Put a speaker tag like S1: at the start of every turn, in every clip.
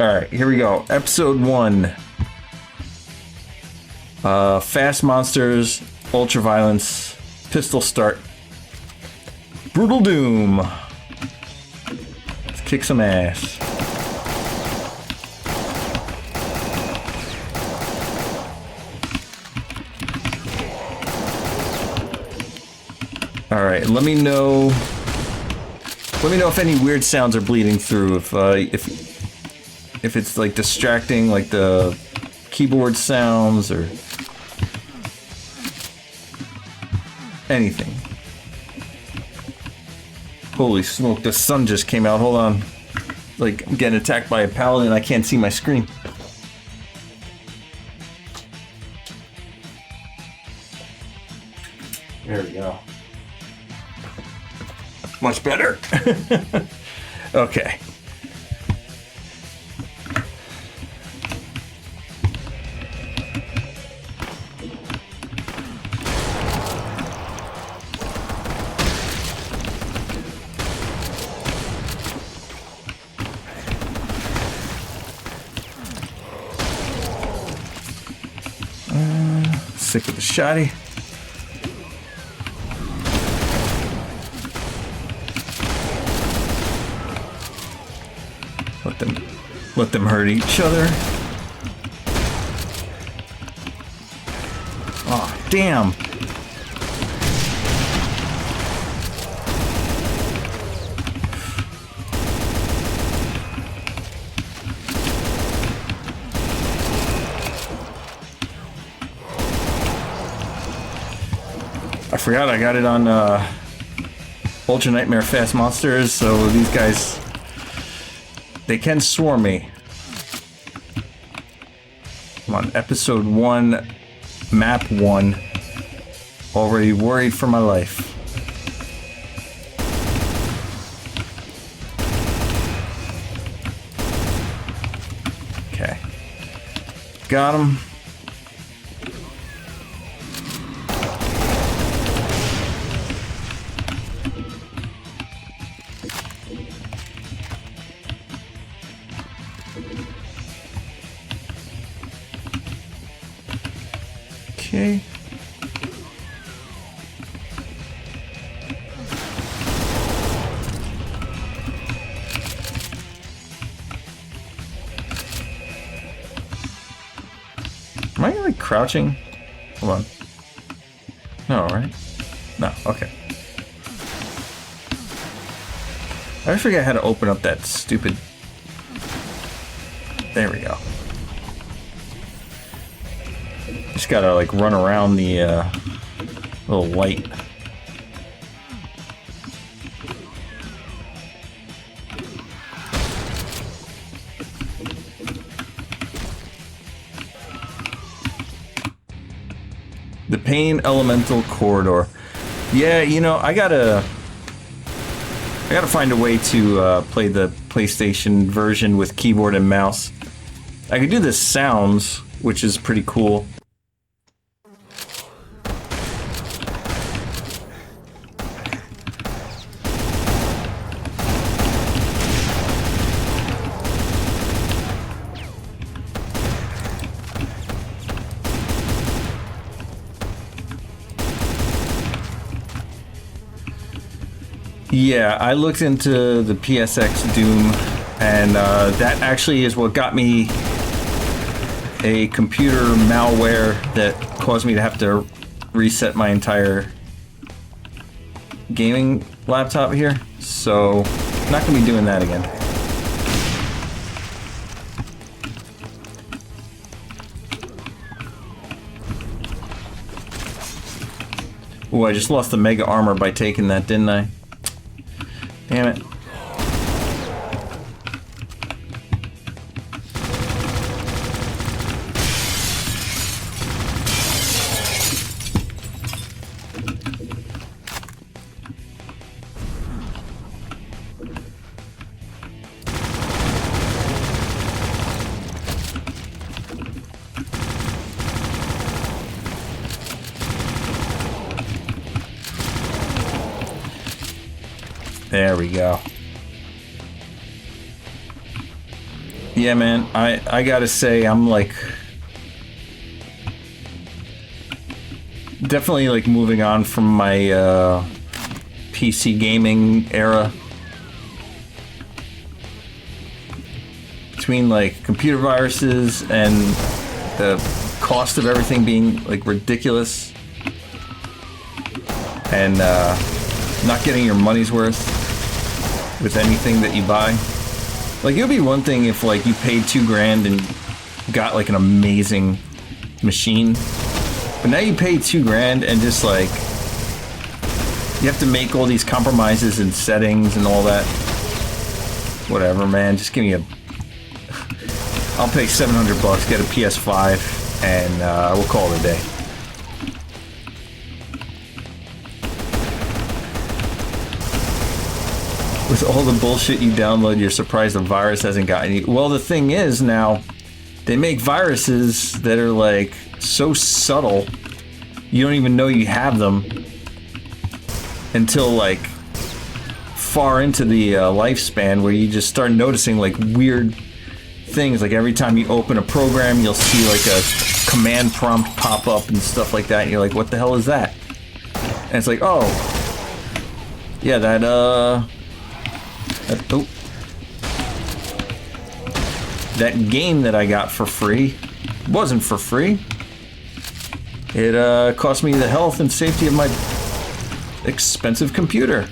S1: Alright, here we go. Episode 1. Fast monsters, ultra violence, pistol start. Brutal Doom. Let's kick some ass. Alright, let me know if any weird sounds are bleeding through. If it's like distracting, like the keyboard sounds or anything. Holy smoke, the sun just came out. Hold on. Like, I'm getting attacked by a paladin. I can't see my screen. There we go. Much better. Okay. Sick of the shotty. Let them hurt each other. Oh, damn. I forgot I got it on Ultra Nightmare Fast Monsters, so these guys, they can swarm me. I'm on episode 1, map 1. Already worried for my life. Okay. Got him. Okay. Am I like crouching? Hold on. No, right? No, okay. I forget how to open up that stupid... There we go. Just gotta like run around the little light. The Pain Elemental Corridor. Yeah, you know, I gotta find a way to play the PlayStation version with keyboard and mouse. I could do the sounds, which is pretty cool. Yeah, I looked into the PSX Doom, and that actually is what got me a computer malware that caused me to have to reset my entire gaming laptop here. So, not gonna be doing that again. Ooh, I just lost the mega armor by taking that, didn't I? Damn it. There we go. Yeah, man, I gotta say, I'm like definitely like moving on from my PC gaming era. Between like computer viruses and the cost of everything being like ridiculous, and not getting your money's worth with anything that you buy. Like, it would be one thing if like you paid $2,000 and got like an amazing machine, but now you pay $2,000 and just like you have to make all these compromises and settings and all that. Whatever, man. Just give me a. I'll pay $700, get a PS5, and we'll call it a day. With all the bullshit you download, you're surprised the virus hasn't gotten you. Well, the thing is now, they make viruses that are like so subtle, you don't even know you have them until like far into the lifespan, where you just start noticing like weird things. Like every time you open a program, you'll see like a command prompt pop up and stuff like that, and you're like, what the hell is that? And it's like, oh yeah, that game that I got for free wasn't for free. It cost me the health and safety of my expensive computer.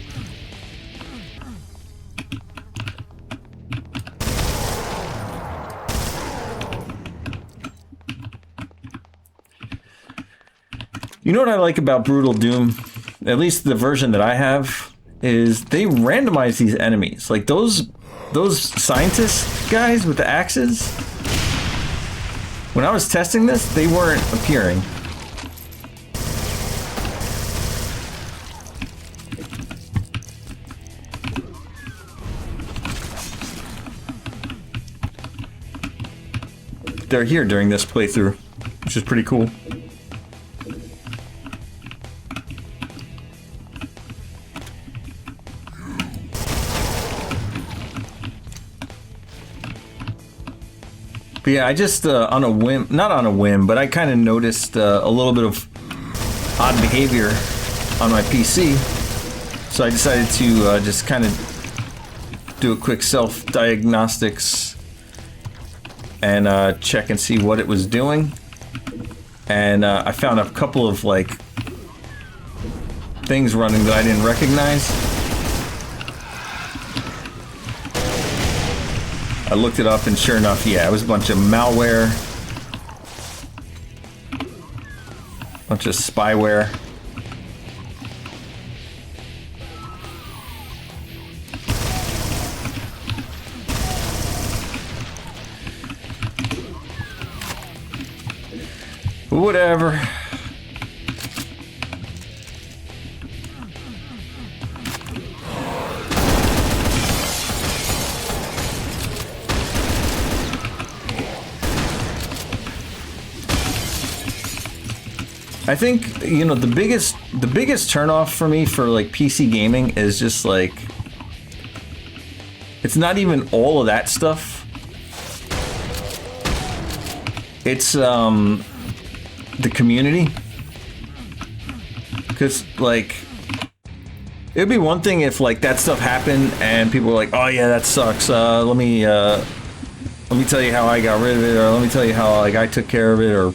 S1: You know what I like about Brutal Doom, at least the version that I have, is they randomize these enemies. Like those scientist guys with the axes, when I was testing this, they weren't appearing. They're here during this playthrough, which is pretty cool. But yeah, I just on a whim, not on a whim, but I kind of noticed a little bit of odd behavior on my PC, so I decided to just kind of do a quick self-diagnostics and check and see what it was doing. And I found a couple of like things running that I didn't recognize. I looked it up, and sure enough, yeah, it was a bunch of malware, bunch of spyware. Whatever. I think, you know, the biggest turnoff for me for like PC gaming is just like, it's not even all of that stuff. It's the community. Because like, it would be one thing if like that stuff happened and people were like, oh yeah, that sucks, let me tell you how I got rid of it, or let me tell you how like I took care of it, or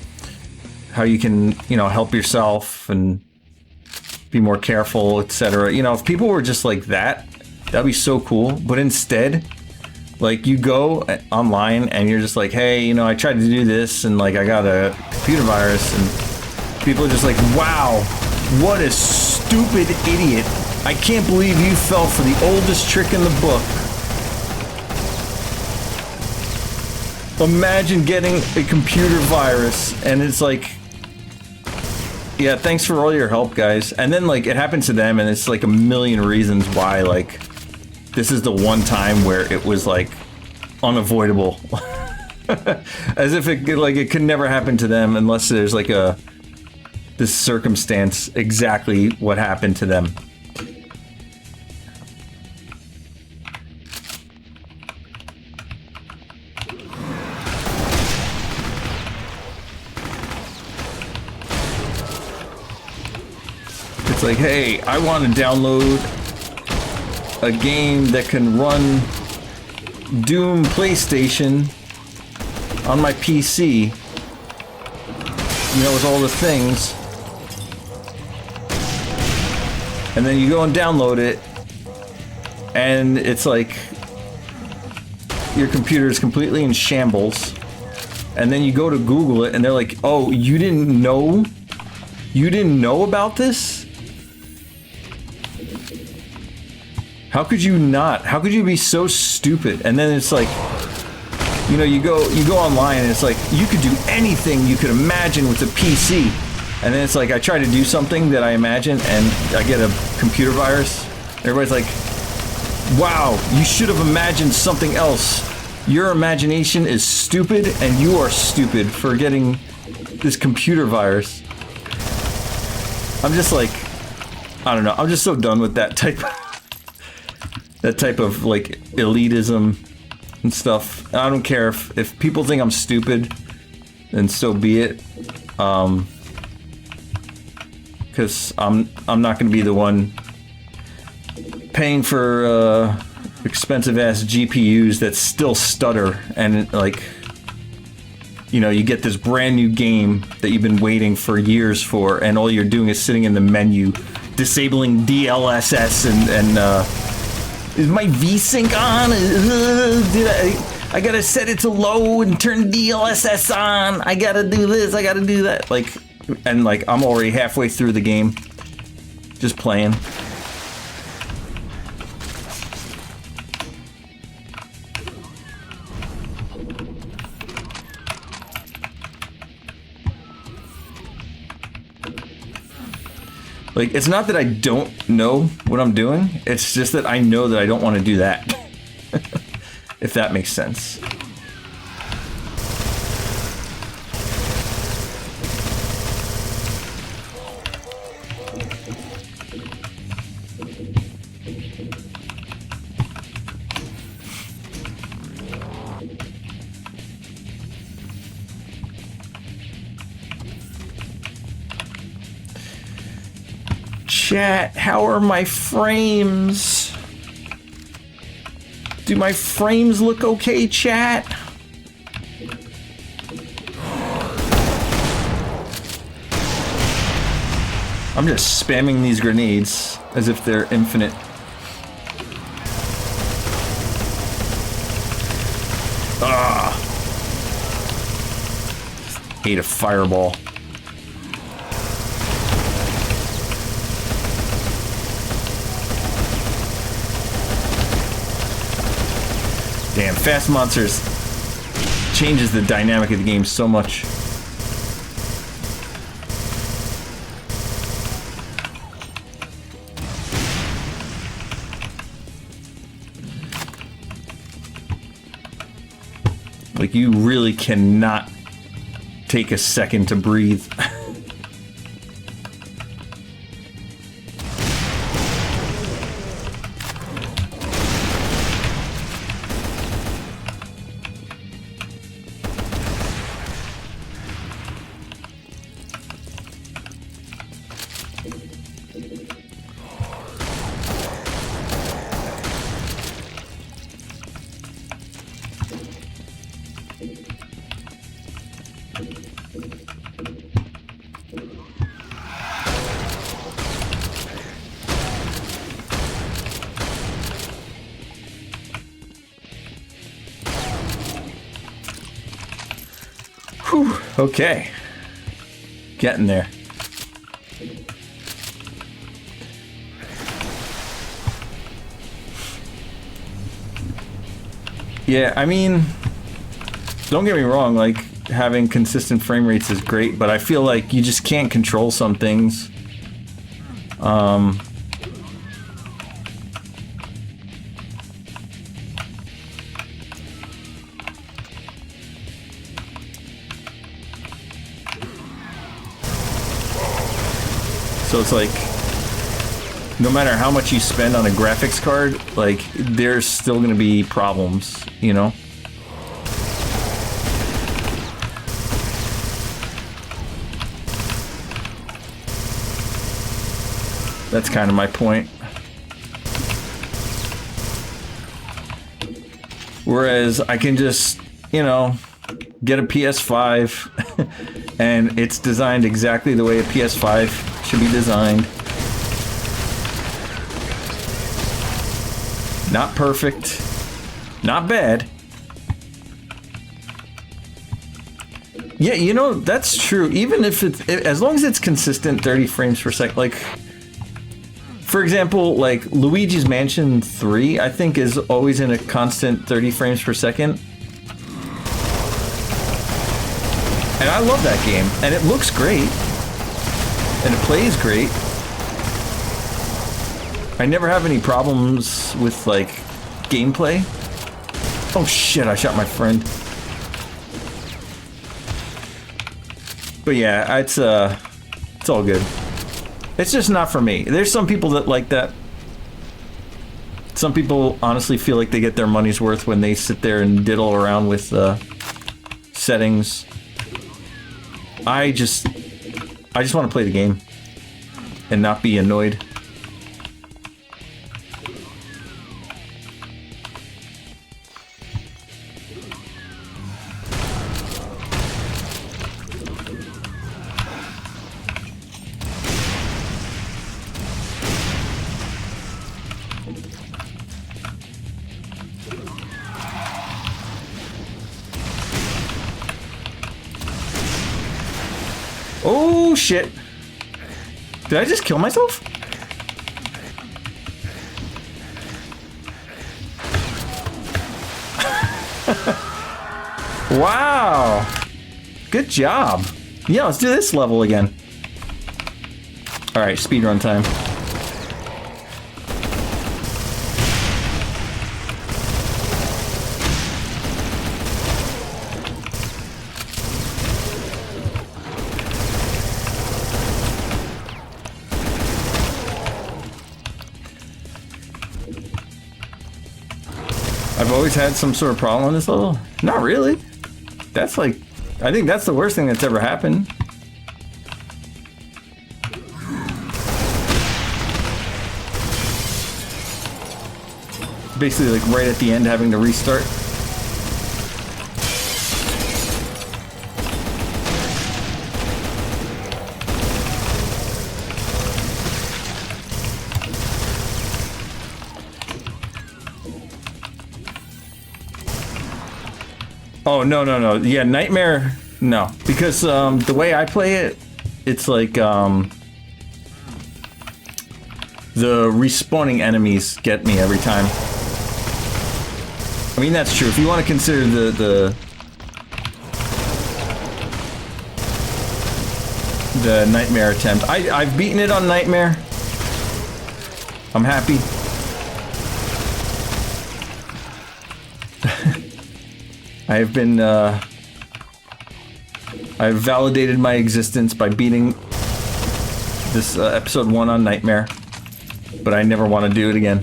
S1: how you can, you know, help yourself and be more careful, etc. You know, if people were just like that, that'd be so cool. But instead, like, you go online and you're just like, hey, you know, I tried to do this and like I got a computer virus, and people are just like, wow, what a stupid idiot. I can't believe you fell for the oldest trick in the book. Imagine getting a computer virus, and it's like, yeah, thanks for all your help, guys. And then like it happens to them, and it's like a million reasons why like this is the one time where it was like unavoidable. As if it could never happen to them unless there's like this circumstance exactly what happened to them. like, hey, I want to download a game that can run Doom PlayStation on my PC, you know, with all the things. And then you go and download it, and it's like your computer is completely in shambles. And then you go to Google it, and they're like, "Oh, you didn't know? You didn't know about this? How could you not? How could you be so stupid?" And then it's like, you know, you go online, and it's like you could do anything you could imagine with a PC. And then it's like I try to do something that I imagine, and I get a computer virus. Everybody's like, "Wow, you should have imagined something else. Your imagination is stupid, and you are stupid for getting this computer virus." I'm just like, I don't know. I'm just so done with that type of like elitism and stuff. I don't care if people think I'm stupid, then so be it. Because I'm not going to be the one paying for expensive ass GPUs that still stutter, and like, you know, you get this brand new game that you've been waiting for years for, and all you're doing is sitting in the menu, disabling DLSS and is my VSync on? Did I gotta set it to low and turn DLSS on? I gotta do this, I gotta do that. Like, and like, I'm already halfway through the game, just playing. Like, it's not that I don't know what I'm doing, it's just that I know that I don't want to do that. If that makes sense. Chat, how are my frames? Do my frames look okay, chat? I'm just spamming these grenades as if they're infinite. Ah! Hate a fireball. Damn, fast monsters changes the dynamic of the game so much. Like, you really cannot take a second to breathe. Whew, okay. Getting there. Yeah, I mean, don't get me wrong, like, having consistent frame rates is great, but I feel like you just can't control some things. So it's like, no matter how much you spend on a graphics card, like, there's still gonna be problems, you know? That's kind of my point. Whereas I can just, you know, get a PS5 and it's designed exactly the way a PS5 should be designed. Not perfect, not bad. Yeah, you know, that's true. Even if it's, as long as it's consistent 30 frames per second, like, for example, like Luigi's Mansion 3, I think is always in a constant 30 frames per second. And I love that game, and it looks great, and it plays great. I never have any problems with, like, gameplay. Oh shit, I shot my friend. But yeah, it's all good. It's just not for me. There's some people that like that. Some people honestly feel like they get their money's worth when they sit there and diddle around with settings. I just want to play the game and not be annoyed. Oh shit! Did I just kill myself? Wow! Good job! Yeah, let's do this level again. Alright, speedrun time. I've always had some sort of problem on this level. Not really. That's like, I think that's the worst thing that's ever happened. Basically, like right at the end, having to restart. Oh, no, no, no. Yeah, Nightmare, no. Because the way I play it, it's like the respawning enemies get me every time. I mean, that's true. If you want to consider the Nightmare attempt. I've beaten it on Nightmare. I'm happy. I've been, I've validated my existence by beating this episode 1 on Nightmare, but I never want to do it again.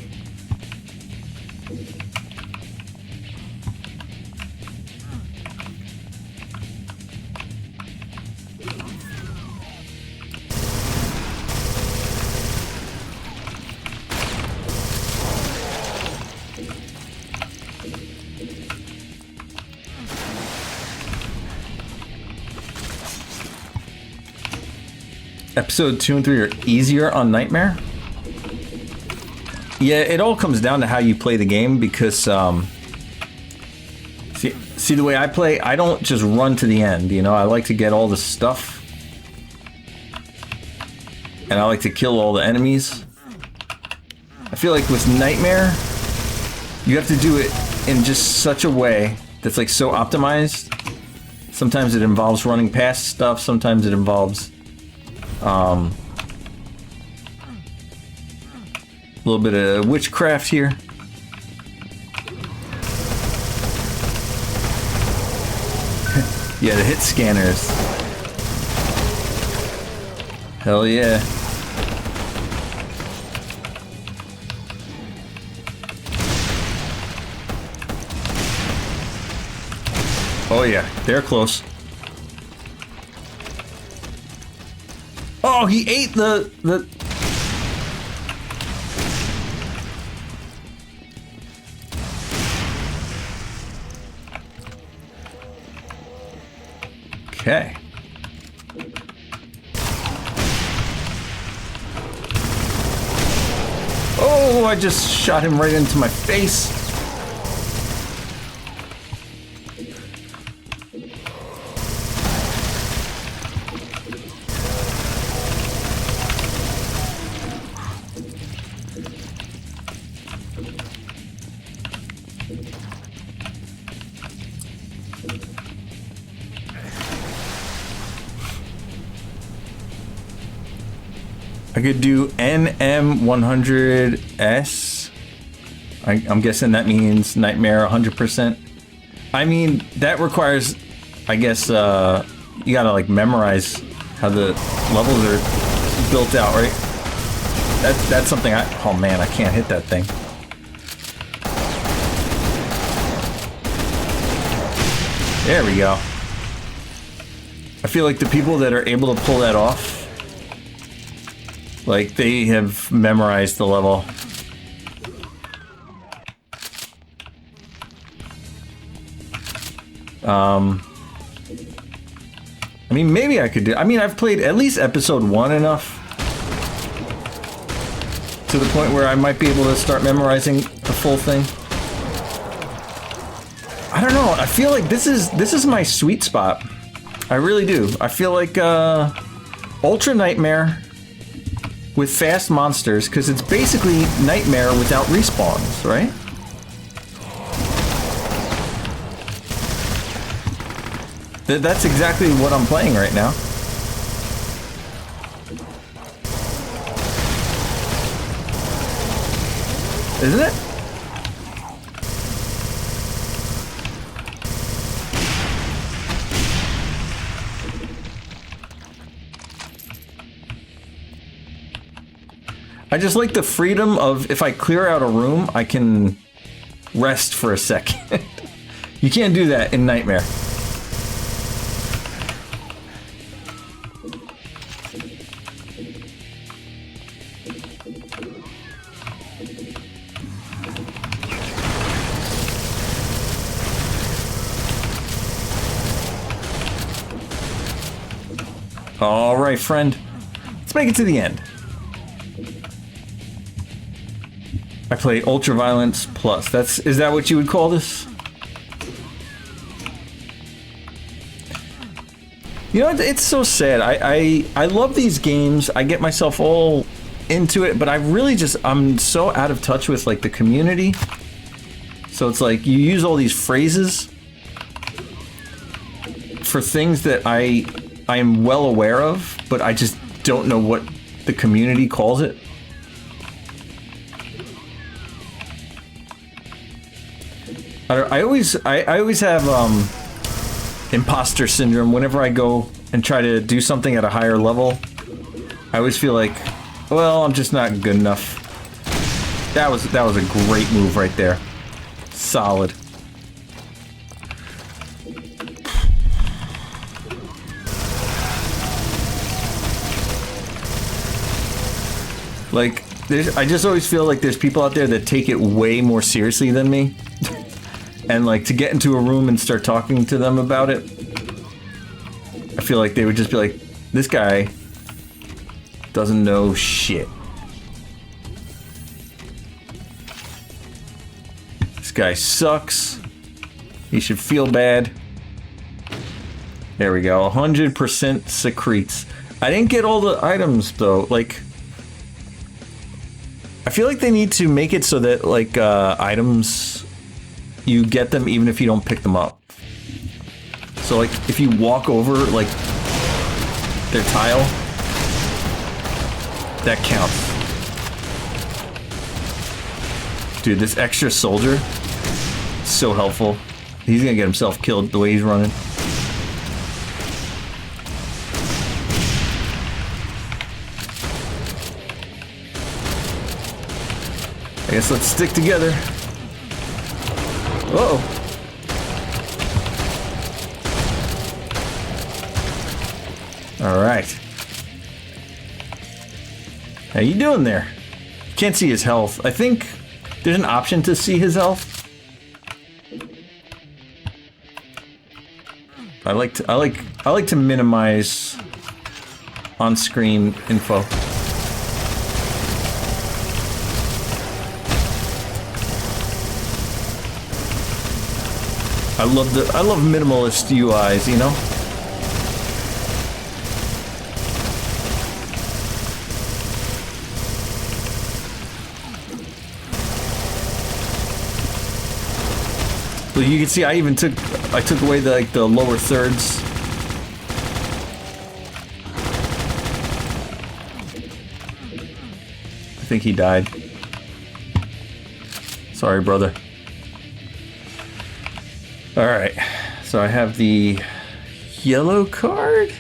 S1: Episode 2 and 3 are easier on Nightmare? Yeah, it all comes down to how you play the game, because see the way I play, I don't just run to the end, you know? I like to get all the stuff, and I like to kill all the enemies. I feel like with Nightmare, you have to do it in just such a way that's like so optimized. Sometimes it involves running past stuff, sometimes it involves a little bit of witchcraft here. Yeah, the hit scanners. Hell yeah. Oh yeah, they're close. Oh, he ate the... Okay. Oh, I just shot him right into my face. I could do NM100S. I'm guessing that means Nightmare 100%. I mean, that requires, I guess, you gotta like memorize how the levels are built out, right? That's something oh man, I can't hit that thing. There we go. I feel like the people that are able to pull that off, like, they have memorized the level. I mean, maybe I could do... I mean, I've played at least episode 1 enough to the point where I might be able to start memorizing the full thing. I don't know. I feel like this is my sweet spot. I really do. I feel like Ultra Nightmare with fast monsters, because it's basically Nightmare without respawns, right? That's exactly what I'm playing right now. Isn't it? I just like the freedom of, if I clear out a room, I can rest for a second. You can't do that in Nightmare. All right, friend. Let's make it to the end. I play Ultraviolence Plus. Is that what you would call this? You know, it's so sad. I love these games. I get myself all into it, but I'm so out of touch with like the community. So it's like you use all these phrases for things that I am well aware of, but I just don't know what the community calls it. I always have imposter syndrome whenever I go and try to do something at a higher level. I always feel like, well, I'm just not good enough. That was a great move right there. Solid. Like, I just always feel like there's people out there that take it way more seriously than me. And like, to get into a room and start talking to them about it, I feel like they would just be like, this guy doesn't know shit. This guy sucks. He should feel bad. There we go, 100% secretes. I didn't get all the items though, like... I feel like they need to make it so that, like, items, you get them even if you don't pick them up. So, like, if you walk over, like, their tile, that counts. Dude, this extra soldier, so helpful. He's gonna get himself killed the way he's running. I guess let's stick together. Uh-oh. All right. How you doing there? Can't see his health. I think there's an option to see his health. I like to minimize on-screen info. I love minimalist UIs, you know? So you can see I even took away the lower thirds. I think he died. Sorry, brother. All right. So I have the yellow card.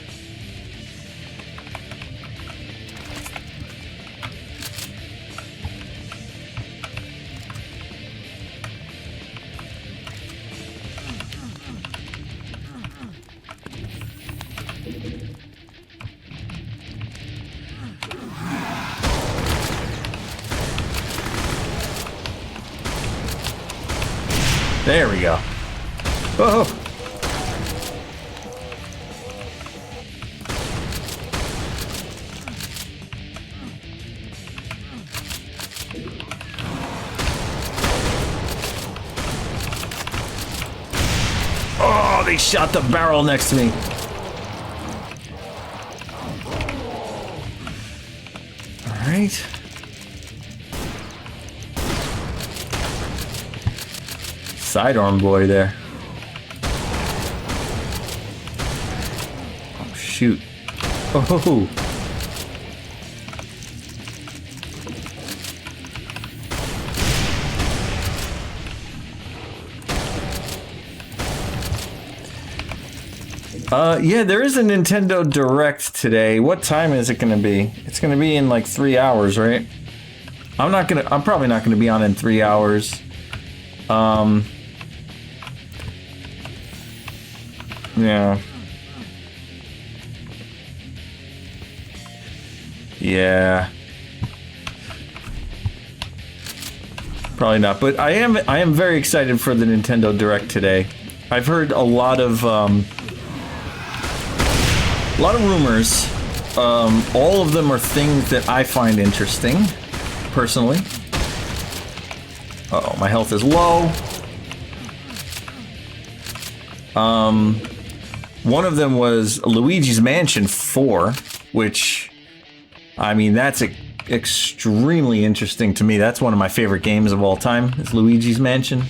S1: There we go. Oh. Oh, they shot the barrel next to me. All right. Sidearm boy there. Oh, shoot. Oh. Yeah, there is a Nintendo Direct today. What time is it gonna be? It's gonna be in like 3 hours, right? I'm probably not gonna be on in 3 hours. Yeah. Yeah. Probably not, but I am very excited for the Nintendo Direct today. I've heard a lot of rumors. All of them are things that I find interesting, personally. Uh-oh, my health is low. One of them was Luigi's Mansion 4, which, I mean, that's extremely interesting to me. That's one of my favorite games of all time, is Luigi's Mansion.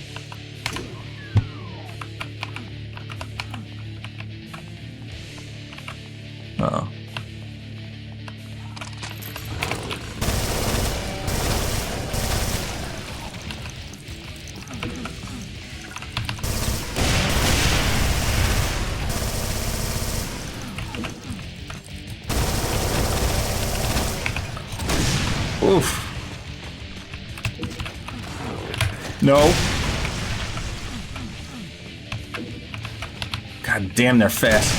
S1: Uh-oh. Oof. No. God damn, they're fast.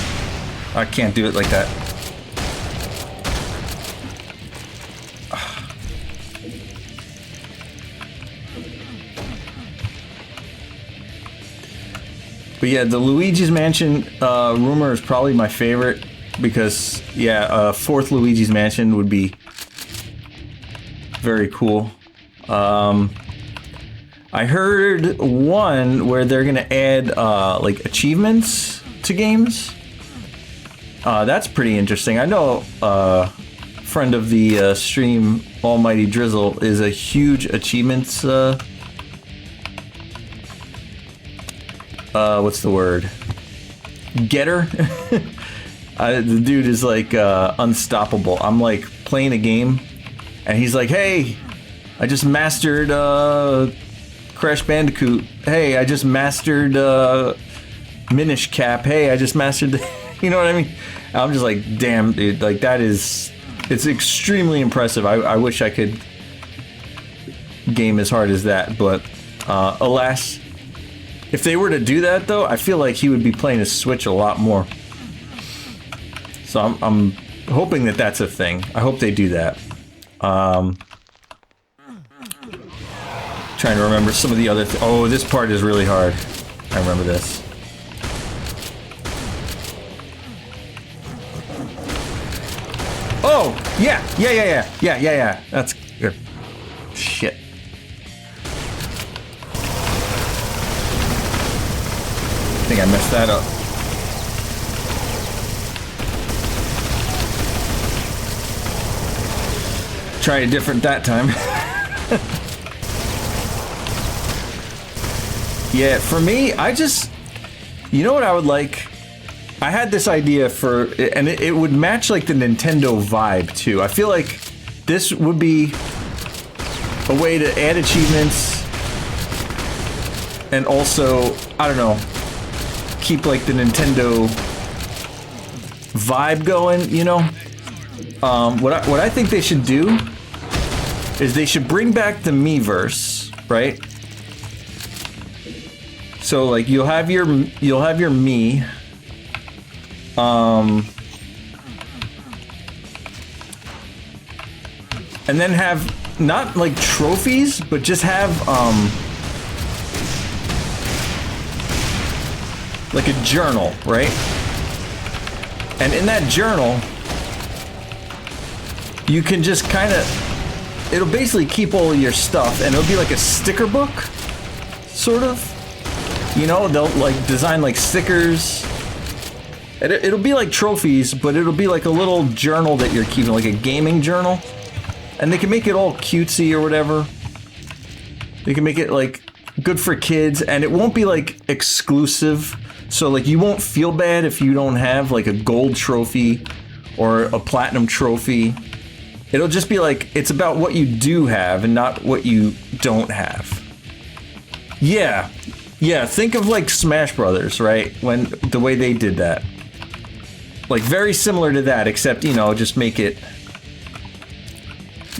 S1: I can't do it like that. But yeah, the Luigi's Mansion rumor is probably my favorite because, yeah, fourth Luigi's Mansion would be very cool. I heard one where they're gonna add like achievements to games. That's pretty interesting. I know friend of the stream, Almighty Drizzle, is a huge achievements what's the word? Getter. The dude is like unstoppable. I'm like playing a game and he's like, hey, I just mastered Crash Bandicoot. Hey, I just mastered Minish Cap. Hey, I just mastered you know what I mean? I'm just like, damn, dude, like that is, it's extremely impressive. I wish I could game as hard as that, but alas, if they were to do that though, I feel like he would be playing his Switch a lot more. So I'm hoping that that's a thing. I hope they do that. Trying to remember some of the other oh, this part is really hard. I remember this. Oh, yeah. That's good. Shit. I think I messed that up. Try it different that time. Yeah, for me, you know what I would like? I had this idea and it would match like the Nintendo vibe too. I feel like this would be a way to add achievements and also, I don't know, keep like the Nintendo vibe going, you know? What I think they should do is they should bring back the Miiverse, right? So like you'll have your Mii, and then have not like trophies, but just have like a journal, right? And in that journal, you can just kind of, it'll basically keep all of your stuff, and it'll be like a sticker book, sort of. You know, they'll like design like stickers. It'll be like trophies, but it'll be like a little journal that you're keeping, like a gaming journal. And they can make it all cutesy or whatever. They can make it like good for kids, and it won't be like exclusive. So like you won't feel bad if you don't have like a gold trophy or a platinum trophy. It'll just be like, it's about what you do have and not what you don't have. Yeah, think of like Smash Brothers, right? When the way they did that. Like very similar to that, except, you know, just make it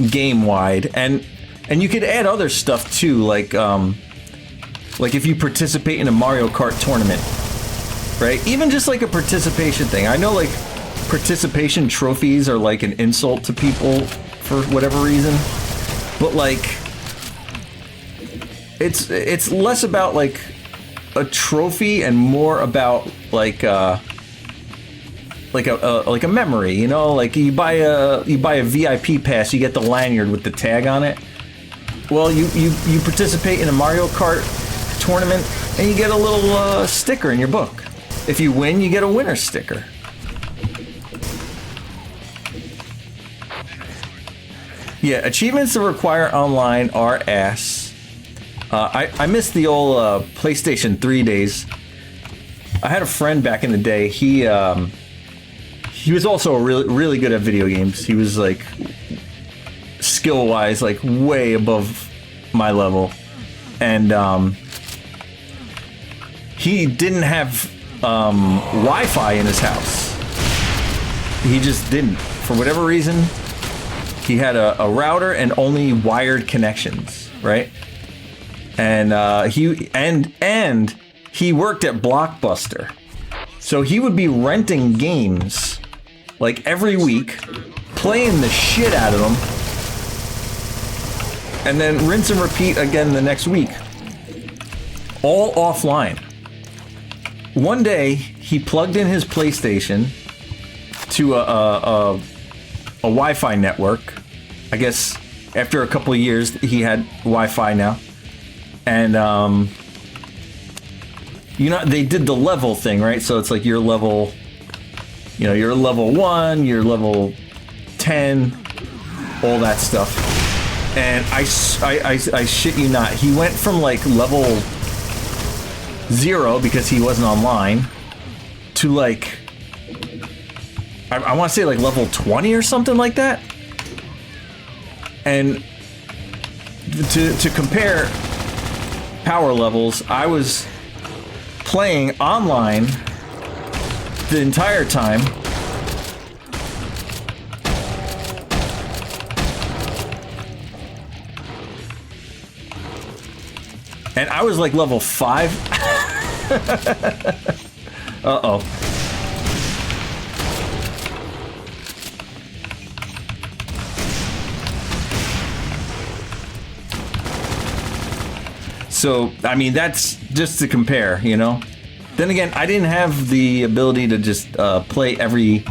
S1: game wide. And you could add other stuff too, like if you participate in a Mario Kart tournament, right? Even just like a participation thing. I know like participation trophies are like an insult to people for whatever reason, but like it's less about like a trophy and more about like a memory, you know? Like you buy a VIP pass, you get the lanyard with the tag on it. Well, you participate in a Mario Kart tournament and you get a little sticker in your book. If you win, you get a winner sticker. Yeah, achievements that require online are ass. I miss the old PlayStation 3 days. I had a friend back in the day. He was also really good at video games. He was like skill-wise like way above my level, and he didn't have Wi-Fi in his house. He just didn't, for whatever reason. He had a router and only wired connections, right? And he worked at Blockbuster, so he would be renting games like every week, playing the shit out of them, and then rinse and repeat again the next week, all offline. One day he plugged in his PlayStation to a Wi-Fi network. I guess after a couple of years he had Wi-Fi now, and you know, they did the level thing, right? So it's like you're level 1, you're level 10, all that stuff. And I shit you not, he went from like level 0 because he wasn't online to like I want to say like level 20 or something like that. And to compare power levels, I was playing online the entire time. And I was like level 5. Uh-oh. So, I mean, that's just to compare, you know? Then again, I didn't have the ability to just play every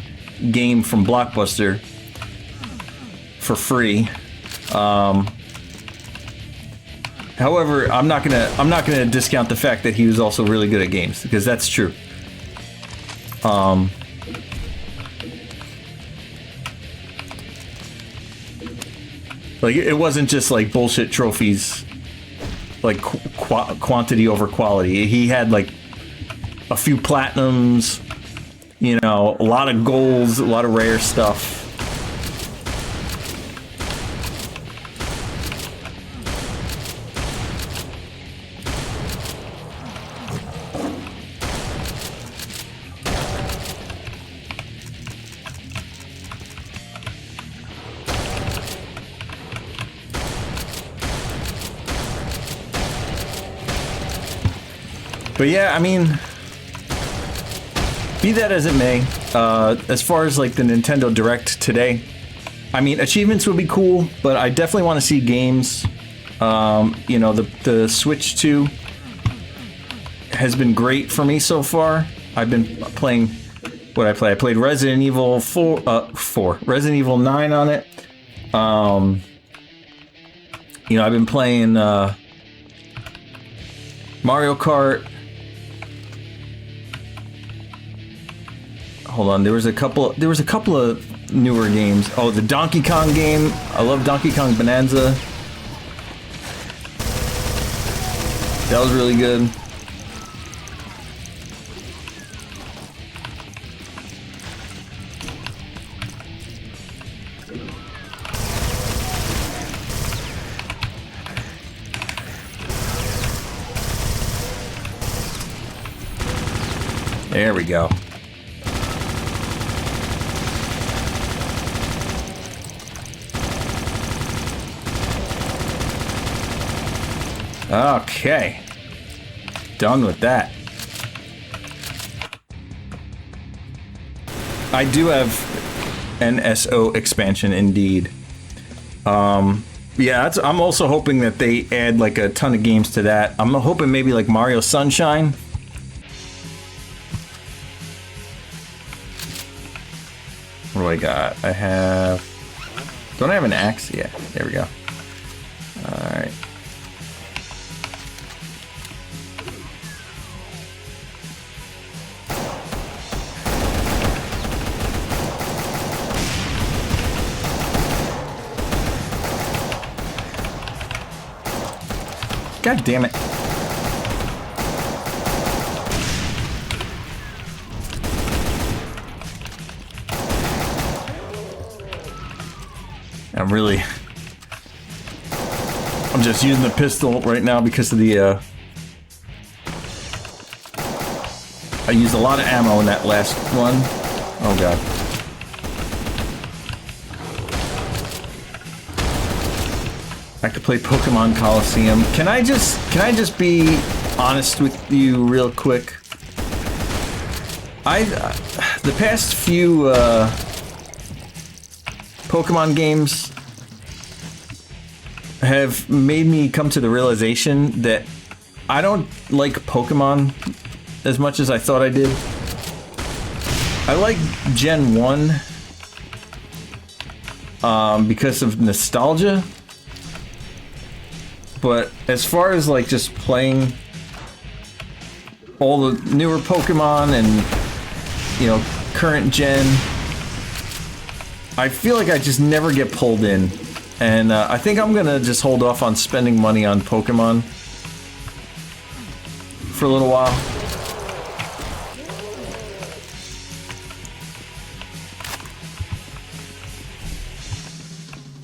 S1: game from Blockbuster. for free. However, I'm not gonna discount the fact that he was also really good at games, because that's true. Like, it wasn't just like bullshit trophies, like quantity over quality. He had like a few platinums, you know, a lot of golds, a lot of rare stuff. But yeah, I mean, be that as it may, as far as like the Nintendo Direct today, I mean, achievements would be cool, but I definitely want to see games. You know, the Switch 2 has been great for me so far. I've been playing, what I play? I played Resident Evil 4, Resident Evil 9 on it. You know, I've been playing Mario Kart. Hold on, there was a couple of newer games. Oh, the Donkey Kong game. I love Donkey Kong Bonanza. That was really good. There we go. Okay. Done with that. I do have an SO expansion indeed. Yeah, I'm also hoping that they add like a ton of games to that. I'm hoping maybe like Mario Sunshine. What do I got? I have... Don't I have an axe? Yeah, there we go. Alright. God damn it. I'm just using the pistol right now because of the, I used a lot of ammo in that last one. Oh god. I have to play Pokemon Coliseum. Can I just be honest with you real quick? The past few, Pokemon games have made me come to the realization that I don't like Pokemon as much as I thought I did. I like Gen 1 because of nostalgia, but as far as like just playing all the newer Pokemon and, you know, current gen, I feel like I just never get pulled in. And I think I'm gonna just hold off on spending money on Pokemon for a little while.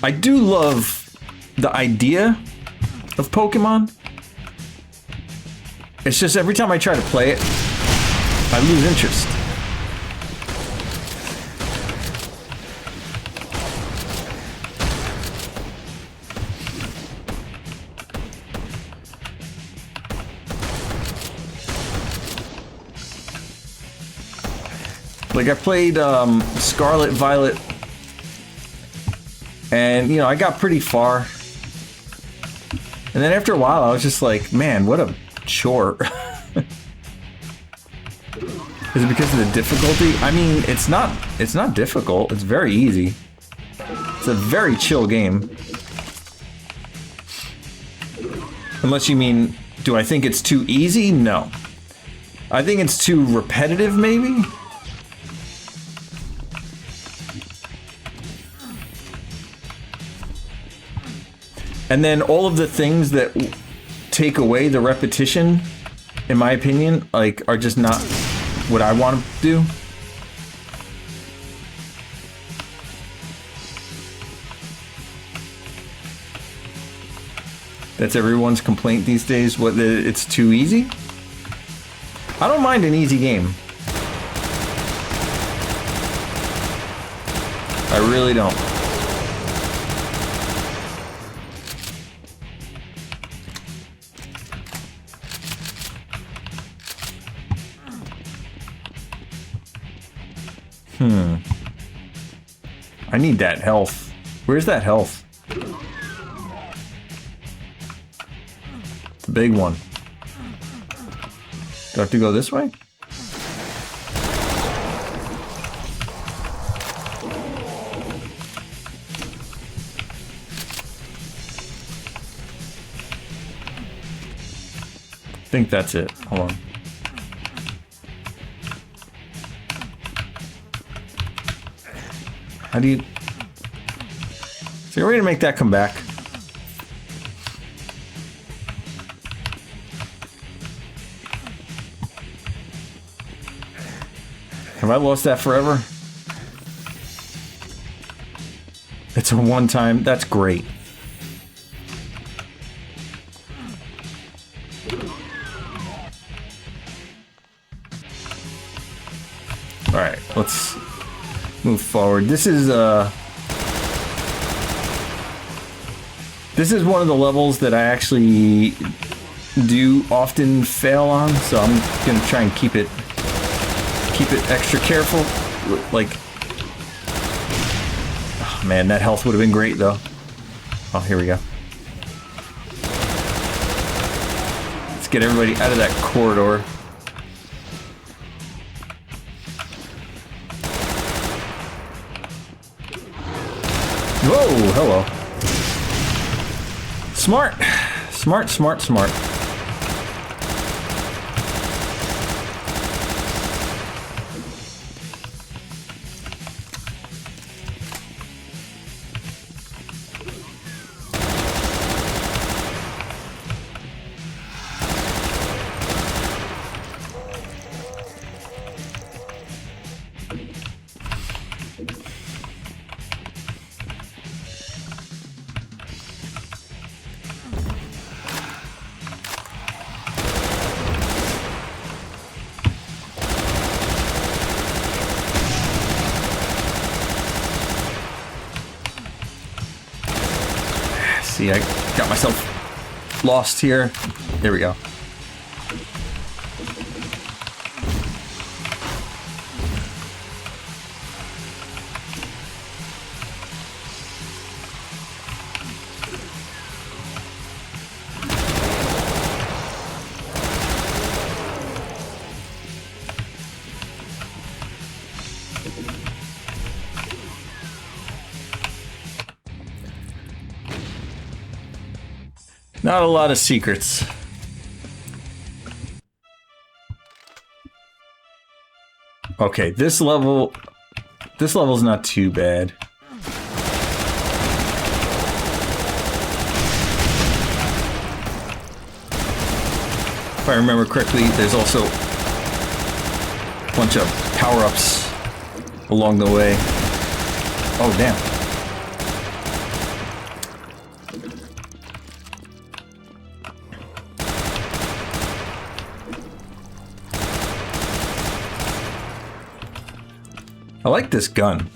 S1: I do love the idea of Pokemon. It's just every time I try to play it, I lose interest. Like, I played Scarlet Violet, and, you know, I got pretty far. And then after a while, I was just like, man, what a chore. Is it because of the difficulty? I mean, it's not difficult. It's very easy. It's It's a very chill game. Unless you mean, do I think it's too easy? No. I think it's too repetitive, maybe? And then all of the things that take away the repetition, in my opinion, like, are just not what I want to do. That's everyone's complaint these days, what, it's too easy? I don't mind an easy game. I really don't. I need that health. Where's that health? The big one. Do I have to go this way? I think that's it. Hold on. How do you... So you're ready to make that come back? Have I lost that forever? It's a one-time... That's great. Alright, let's move forward. This is one of the levels that I actually do often fail on, so I'm gonna try and keep it extra careful. Like, oh man, that health would have been great though. Oh, here we go. Let's get everybody out of that corridor. Whoa, hello. Smart. Smart, smart, smart. See, I got myself lost here. There we go. Not a lot of secrets. Okay, this level's not too bad. If I remember correctly, there's also a bunch of power-ups along the way. Oh, damn. I like this gun.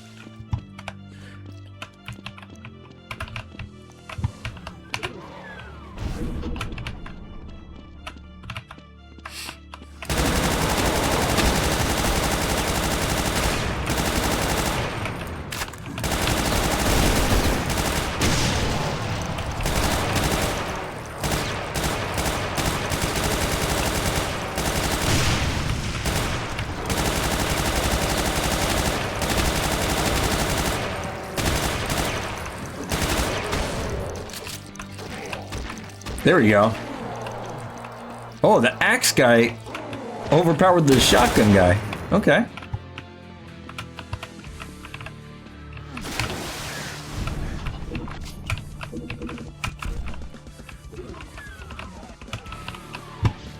S1: There we go. Oh, the axe guy overpowered the shotgun guy. Okay.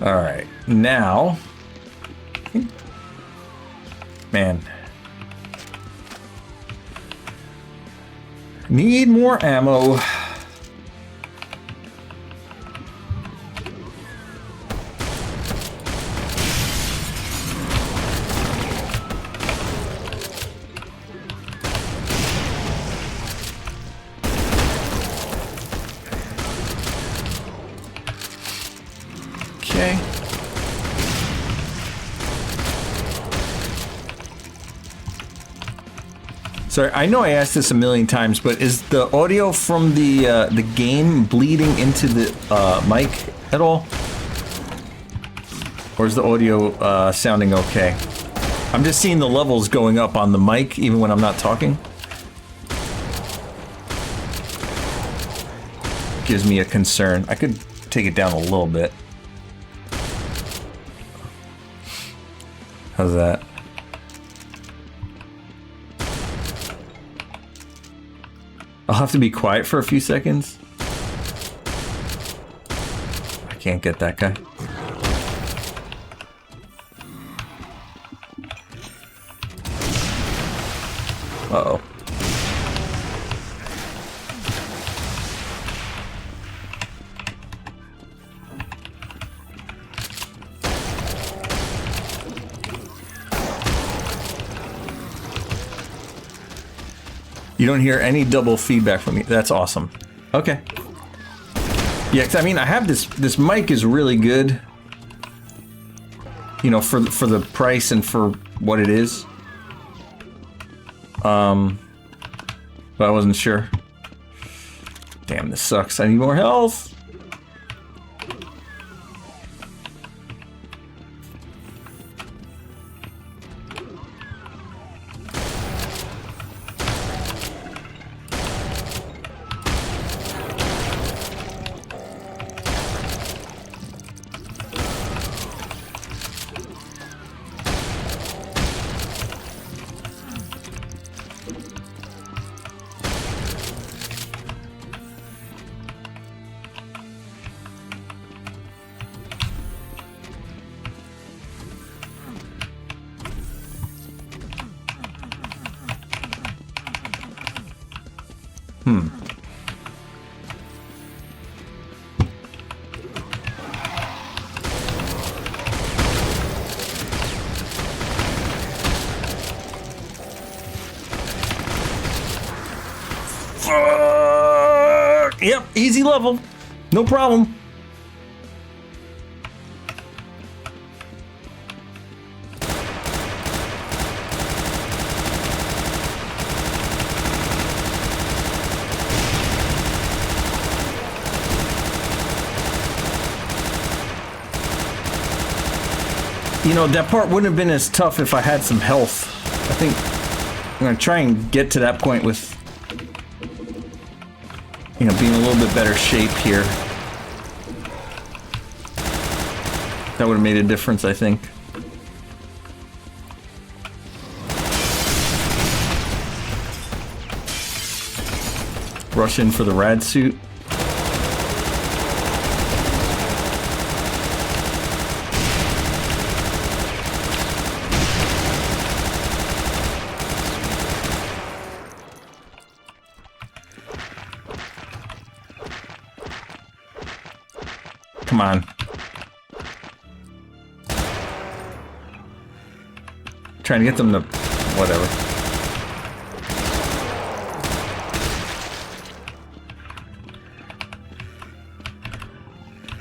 S1: All right, now, man, need more ammo. Okay. Sorry, I know I asked this a million times, but is the audio from the game bleeding into the mic at all, or is the audio sounding okay? I'm just seeing the levels going up on the mic even when I'm not talking. Gives me a concern. I could take it down a little bit. How's that? I'll have to be quiet for a few seconds. I can't get that guy. Uh-oh. You don't hear any double feedback from me. That's awesome. Okay. Yeah, 'cause I mean, I have this mic is really good. You know, for the price and for what it is. But I wasn't sure. Damn, this sucks. I need more health. Yep, easy level. No problem. You know, that part wouldn't have been as tough if I had some health. I think I'm gonna try and get to that point with, you know, being a little bit better shape here. That would have made a difference, I think. Rush in for the rad suit. Come on. Trying to get them to whatever.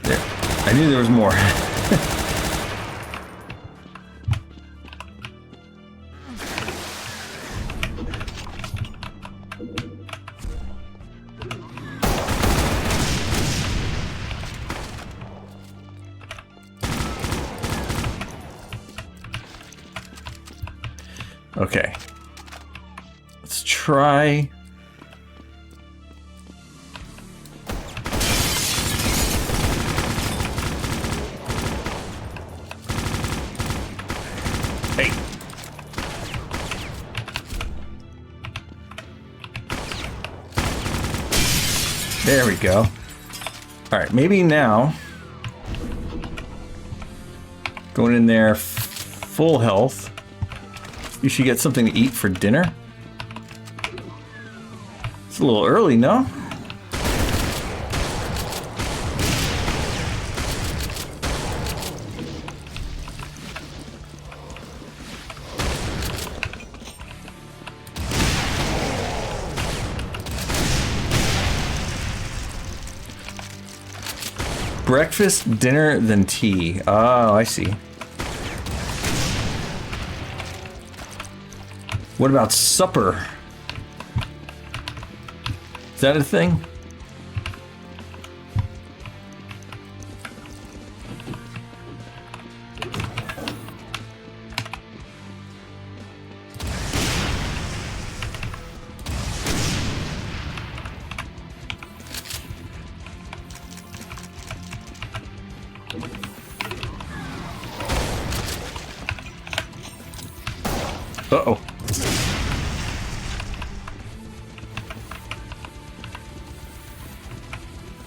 S1: There. I knew there was more. Okay. Let's try. There we go. Alright, maybe now... Going in there full health. You should get something to eat for dinner. It's a little early, no? Breakfast, dinner, then tea. Oh, I see. What about supper? Is that a thing? Uh-oh.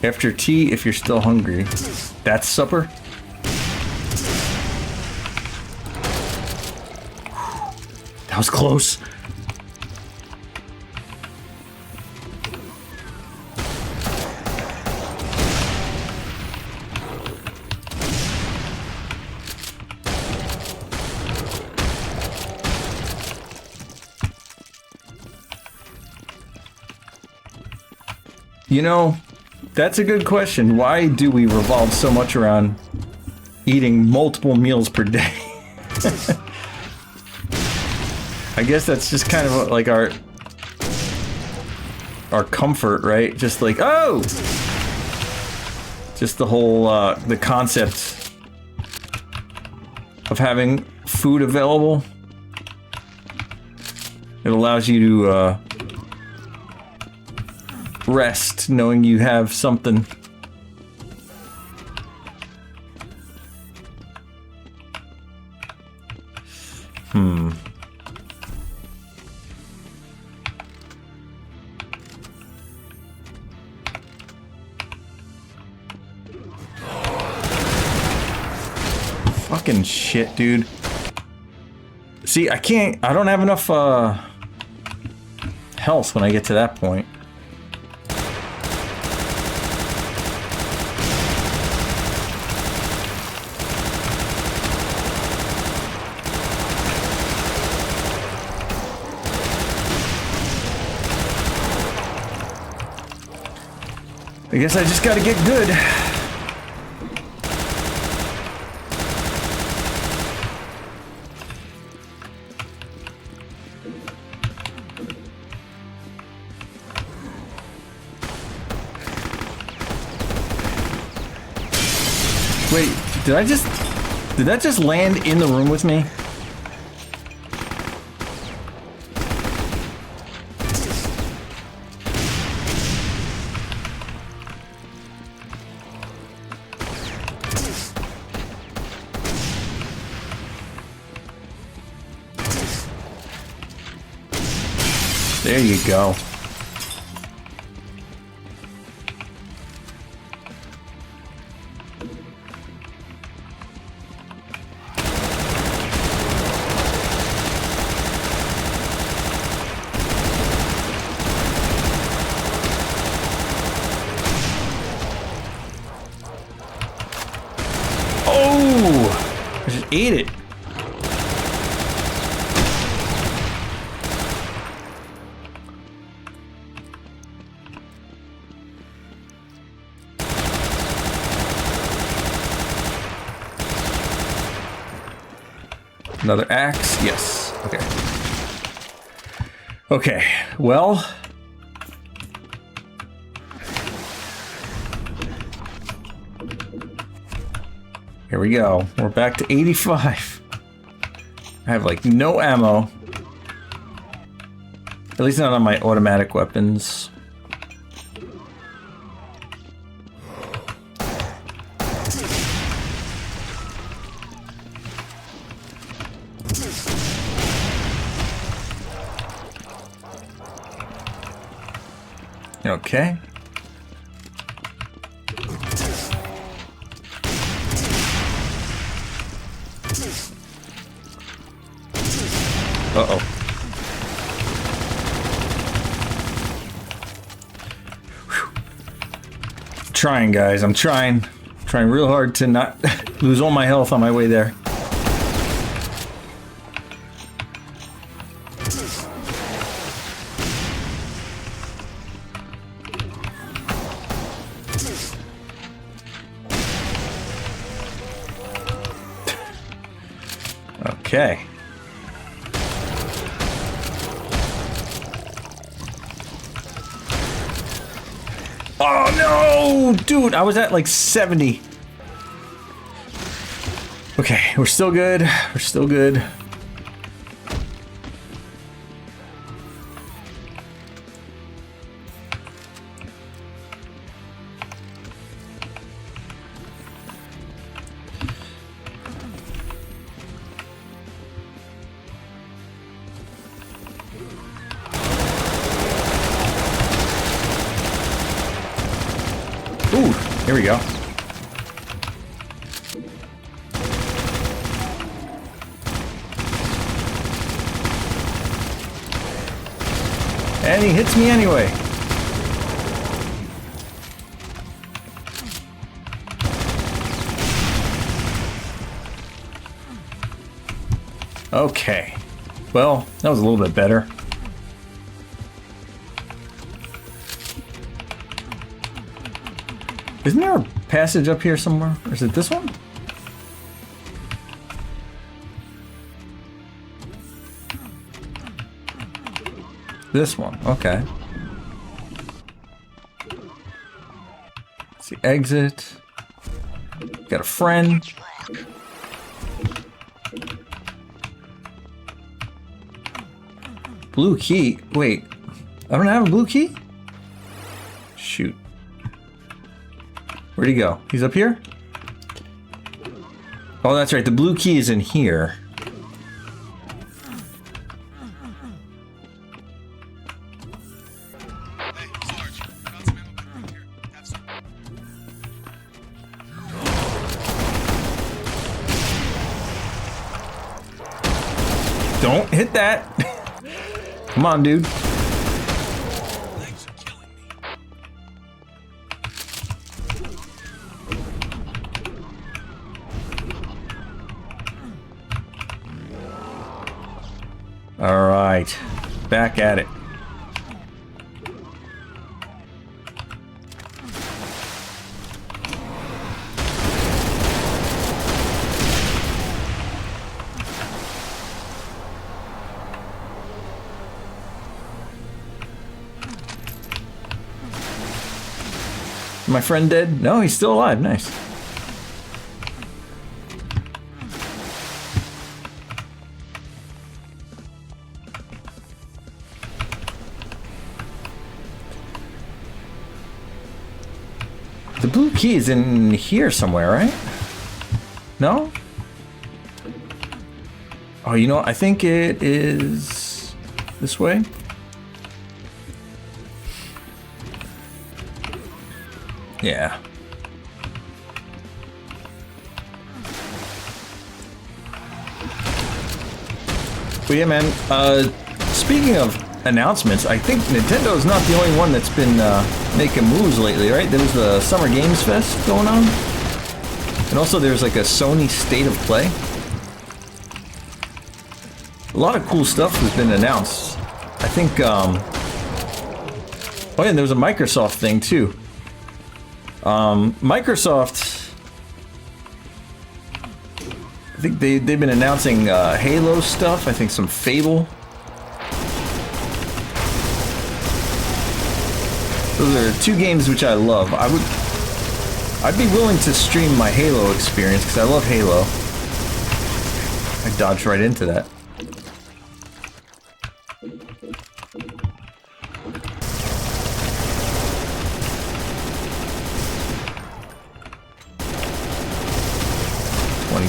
S1: After tea, if you're still hungry. That's supper? That was close. You know, that's a good question. Why do we revolve so much around eating multiple meals per day? I guess that's just kind of like our comfort, right? Just like, oh! Just the whole, the concept of having food available. It allows you to, rest knowing you have something. Fucking shit, dude. See, I don't have enough health when I get to that point. I guess I just gotta get good. Wait, did that just land in the room with me? There you go. Oh! I just ate it. Another axe? Yes. Okay. Okay, well... Here we go. We're back to 85. I have, like, no ammo. At least not on my automatic weapons. Okay. trying, guys. I'm trying. Trying real hard to not lose all my health on my way there. Okay. Oh no! Dude, I was at like 70. Okay, we're still good. We're still good. Ooh, here we go. And he hits me anyway. Okay. Well, that was a little bit better. Isn't there a passage up here somewhere? Or is it this one? This one, okay. Let's see, exit. Got a friend. Blue key. Wait, I don't have a blue key? Shoot. Where'd he go? He's up here? Oh, that's right. The blue key is in here. Don't hit that. Come on, dude. All right, back at it. My friend dead? No, he's still alive. Nice. The blue key is in here somewhere, right? No? Oh, you know what? I think it is this way. Yeah. But yeah, man, speaking of announcements, I think Nintendo's not the only one that's been making moves lately, right? There was the Summer Games Fest going on. And also there's like a Sony State of Play. A lot of cool stuff has been announced. I think, oh yeah, and there was a Microsoft thing too. Microsoft, I think they've been announcing Halo stuff. I think some Fable. Those are two games which I love. I'd be willing to stream my Halo experience because I love Halo. I dodged right into that.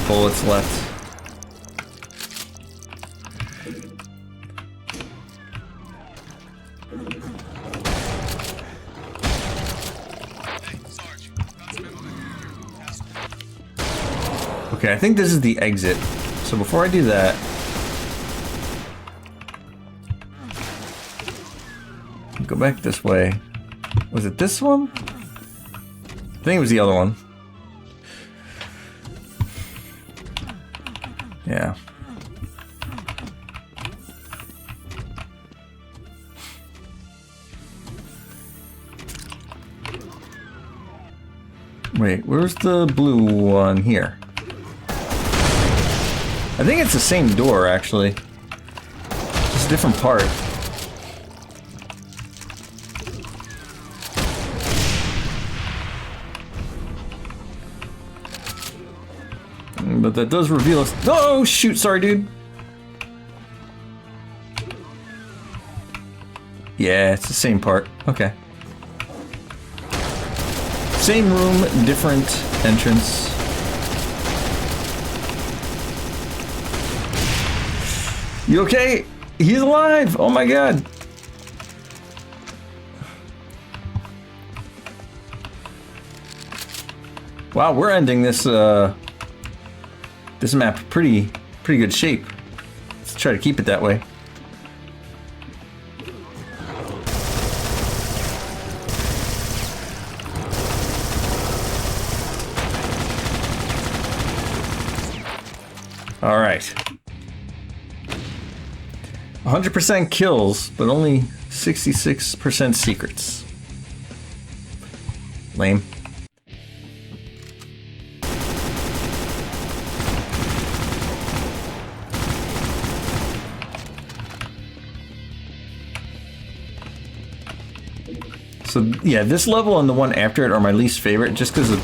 S1: Bullets left. Okay, I think this is the exit. So before I do that, go back this way. Was it this one? think it was the other one. Yeah. Wait, where's the blue one here? I think it's the same door, actually. It's a different part. But that does reveal us. Oh, shoot, sorry, dude. Yeah, it's the same part. Okay. Same room, different entrance. You okay? He's alive! Oh my god! Wow, we're ending this this map pretty good shape. Let's try to keep it that way. All right. 100% kills, but only 66% secrets. Lame. So yeah, this level and the one after it are my least favorite, just because of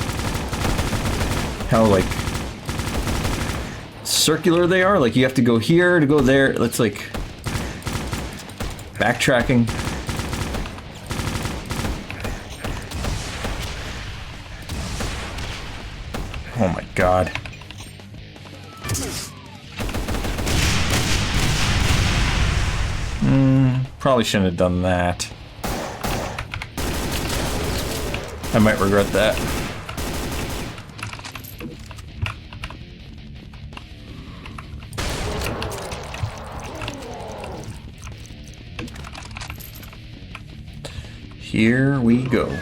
S1: how like circular they are. Like you have to go here to go there. That's like backtracking. Oh my god. Probably shouldn't have done that. I might regret that. Here we go.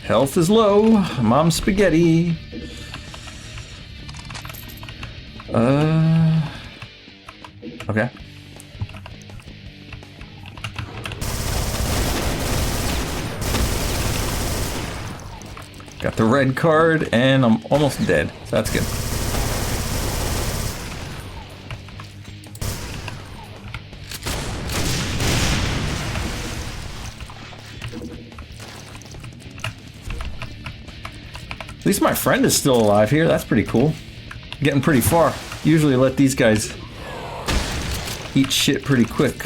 S1: Health is low. Mom spaghetti. Okay. Got the red card, and I'm almost dead, so that's good. At least my friend is still alive here. That's pretty cool. Getting pretty far. Usually let these guys eat shit pretty quick.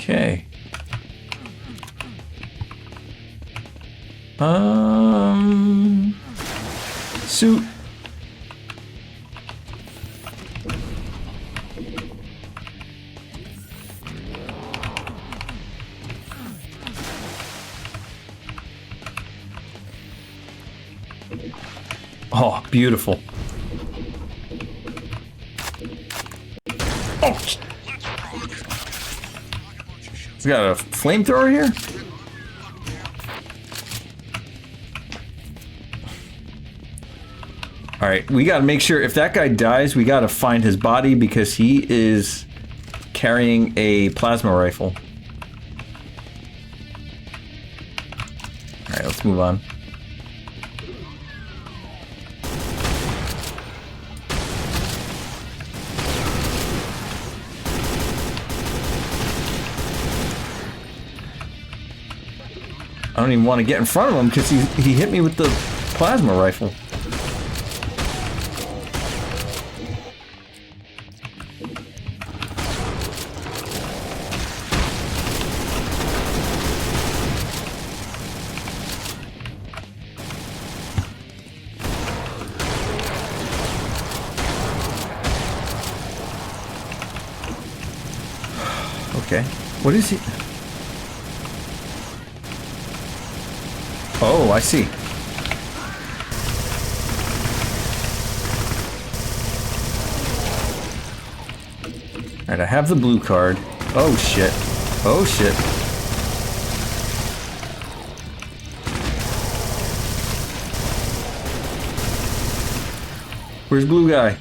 S1: Okay. Suit. Oh, beautiful. Oh. We got a flamethrower here? Alright, we gotta make sure if that guy dies, we gotta find his body because he is carrying a plasma rifle. Alright, let's move on. I don't even want to get in front of him because he hit me with the plasma rifle. Okay. What is he? Oh, I see. Alright, I have the blue card. Oh shit. Oh shit. Where's blue guy?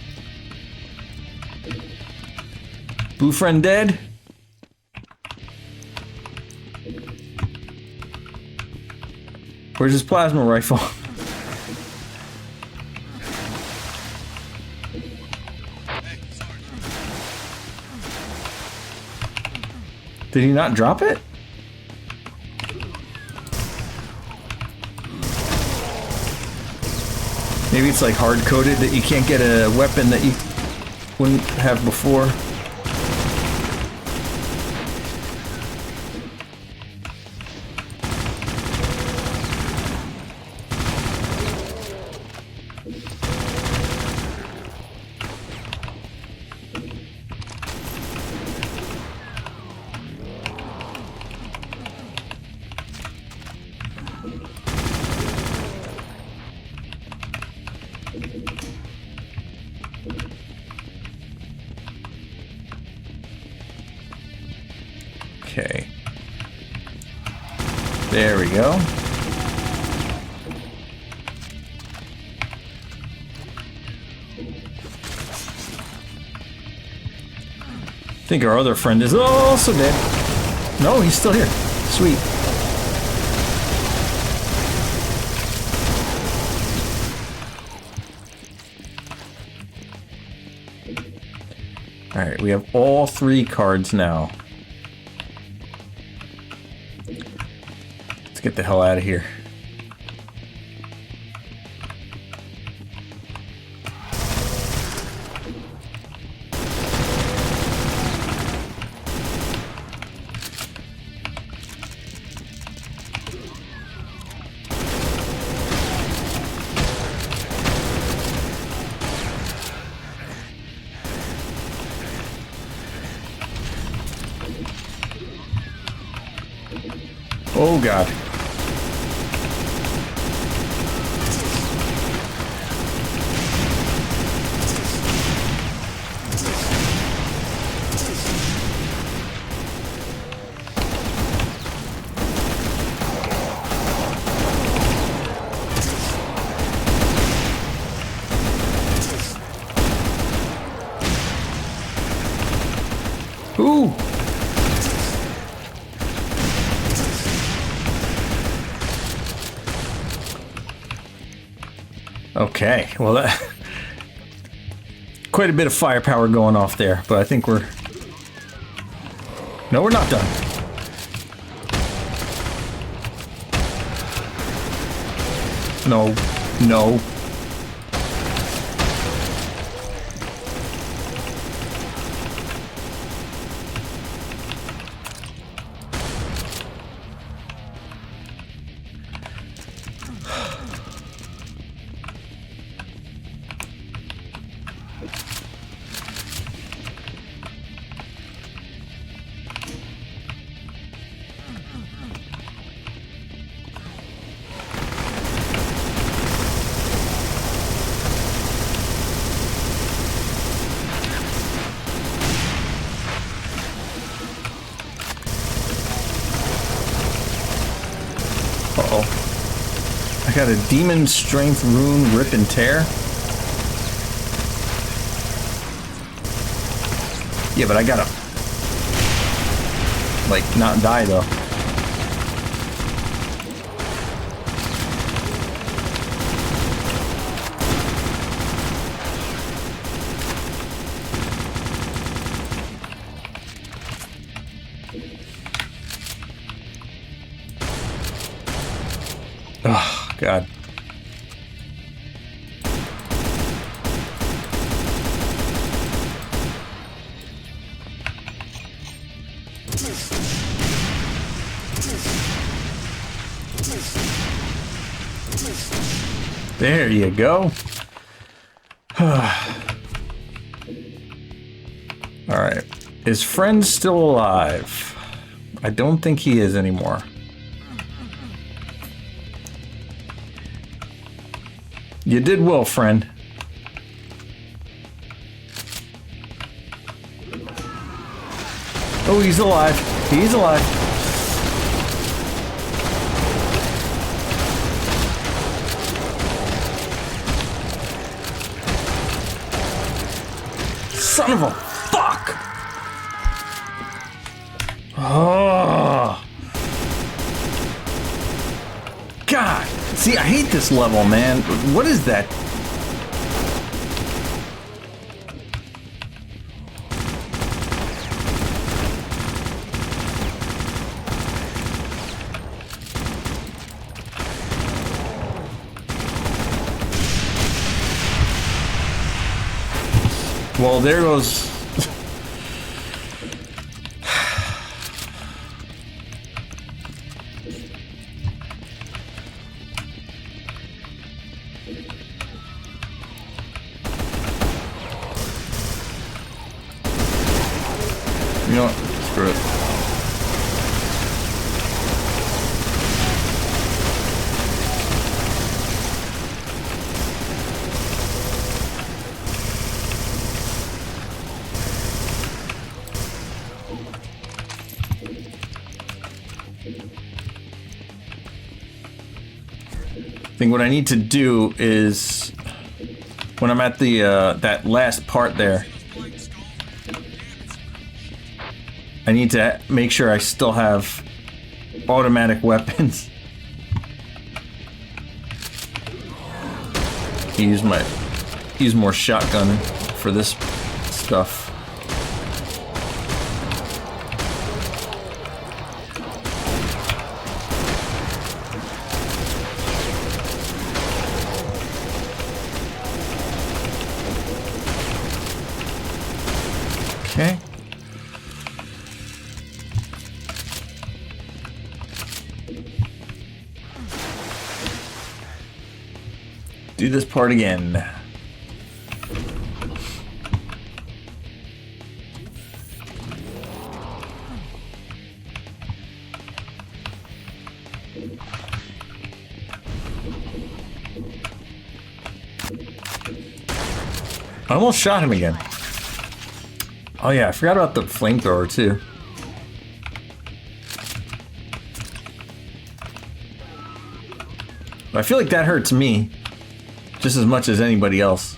S1: Blue friend dead? Where's his plasma rifle? Did he not drop it? Maybe it's like hard-coded that you can't get a weapon that you wouldn't have before. Okay. There we go. I think our other friend is also dead. No, he's still here. Sweet. Alright, we have all 3 cards now. Let's get the hell out of here. Oh God. Ooh. Okay, well that quite a bit of firepower going off there, but I think we're... No, we're not done. No, no. Uh-oh. I got a demon strength rune rip and tear. Yeah, but I gotta, like, not die though. Oh, God. There you go. Alright. Is friend still alive? I don't think he is anymore. You did well, friend. Oh, he's alive. He's alive. Son of a fuck! Oh. God. See, I hate this level, man. What is that? Well, there goes... You know what? Screw it. I think what I need to do is when I'm at the that last part there, I need to make sure I still have automatic weapons. Use more shotgun for this stuff. Okay. Do this part again. I almost shot him again. Oh yeah, I forgot about the flamethrower too. I feel like that hurts me just as much as anybody else.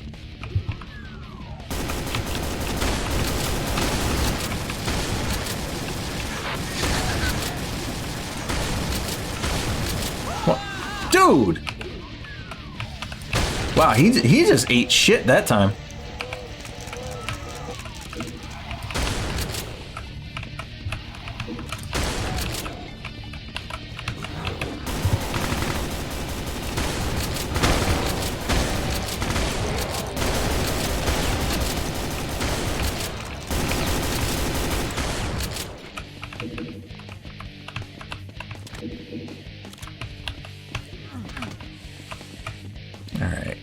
S1: What? Dude! Wow, he just ate shit that time. Alright.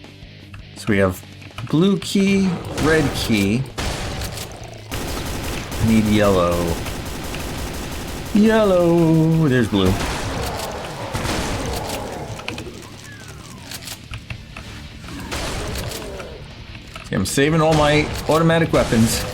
S1: So we have blue key, red key. I need yellow. Yellow! There's blue. See, I'm saving all my automatic weapons.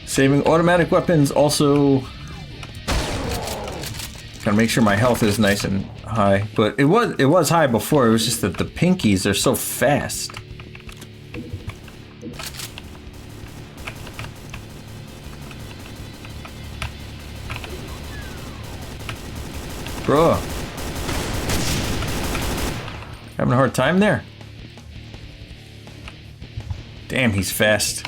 S1: Saving automatic weapons also gotta make sure my health is nice and high. But it was high before, it was just that the pinkies are so fast. Bro. Having a hard time there. Damn, he's fast.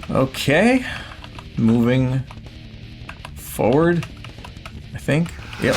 S1: Okay, moving forward, I think. Yep.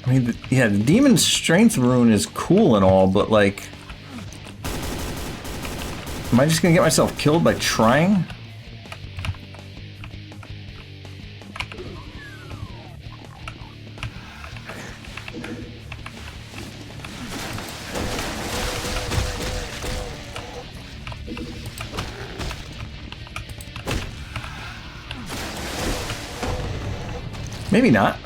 S1: I mean, yeah, the Demon Strength Rune is cool and all, but like... Am I just gonna get myself killed by trying? Maybe not.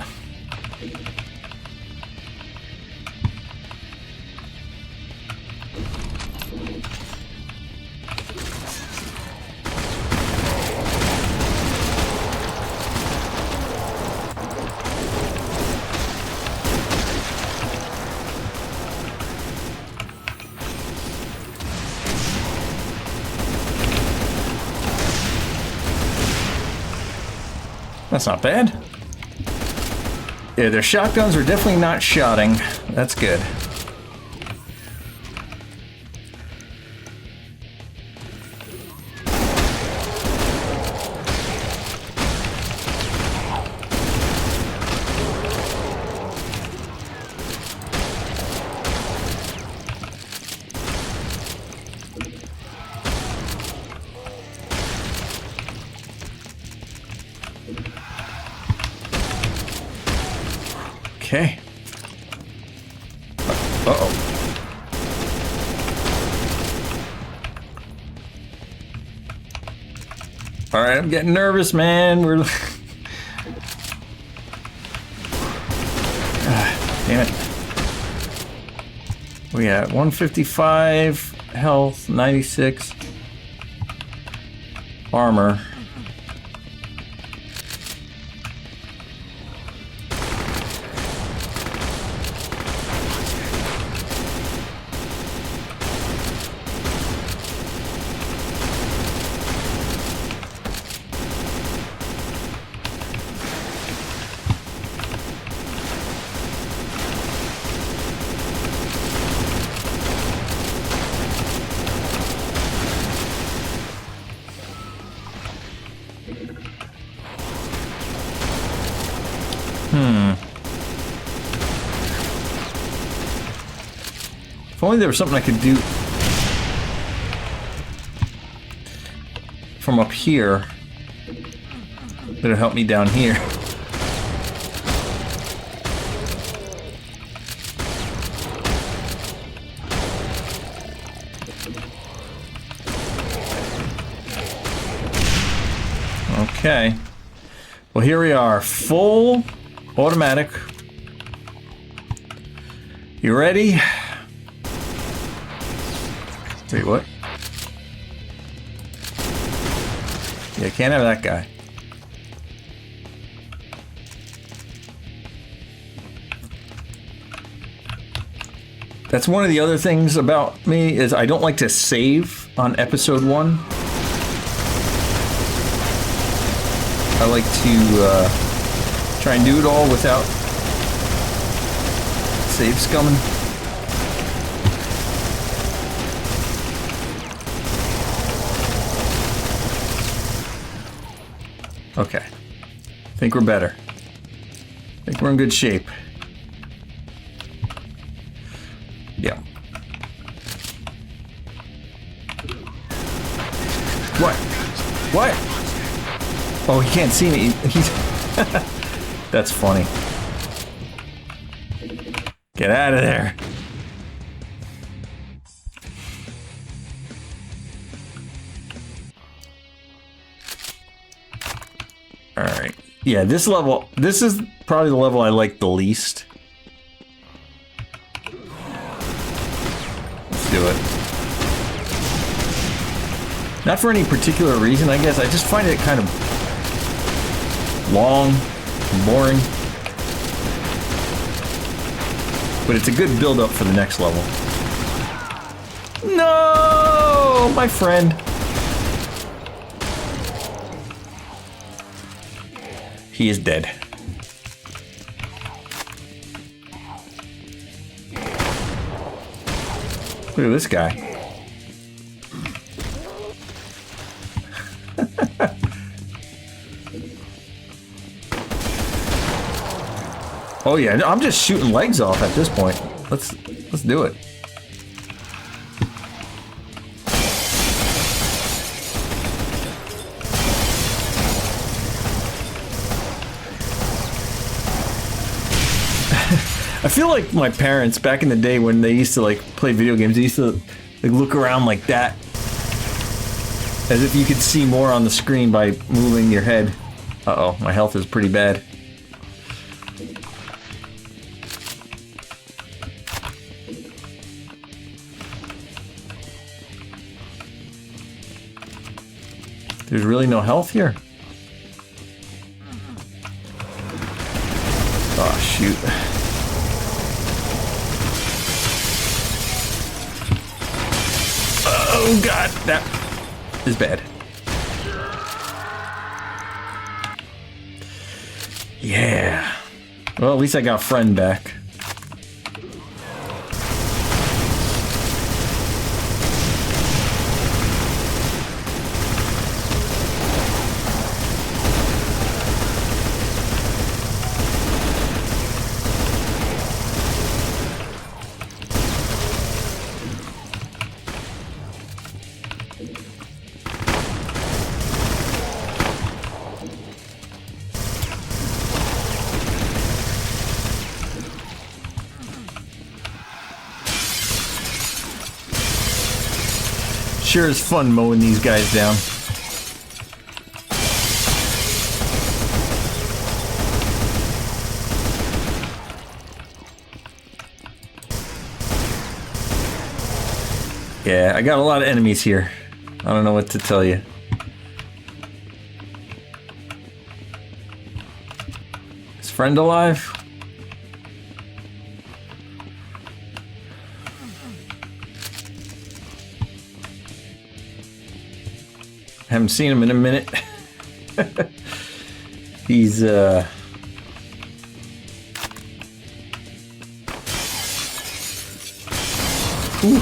S1: That's not bad. Yeah, their shotguns are definitely not shotting. That's good. Okay. Uh-oh. All right, I'm getting nervous, man. We're... damn it. We at 155 health, 96 armor. If only there was something I could do from up here that'll help me down here. Okay. Well, here we are, full automatic. You ready? Wait, what? Yeah, can't have that guy. That's one of the other things about me is I don't like to save on episode 1. I like to try and do it all without save scumming. Okay. I think we're better. I think we're in good shape. Yeah. What? What? Oh, he can't see me. He's... That's funny. Get out of there. Alright. Yeah, this level, this is probably the level I like the least. Let's do it. Not for any particular reason, I guess. I just find it kind of long and boring. But it's a good build-up for the next level. No, my friend. He is dead. Look at this guy. Oh yeah, I'm just shooting legs off at this point. Let's do it. I feel like my parents back in the day when they used to like play video games, they used to like look around like that, as if you could see more on the screen by moving your head. Uh-oh, my health is pretty bad. There's really no health here. Oh, shoot. Oh, God. That is bad. Yeah. Well, at least I got a friend back. Sure is fun mowing these guys down. Yeah, I got a lot of enemies here. I don't know what to tell you. Is friend alive? Haven't seen him in a minute. He's Whew.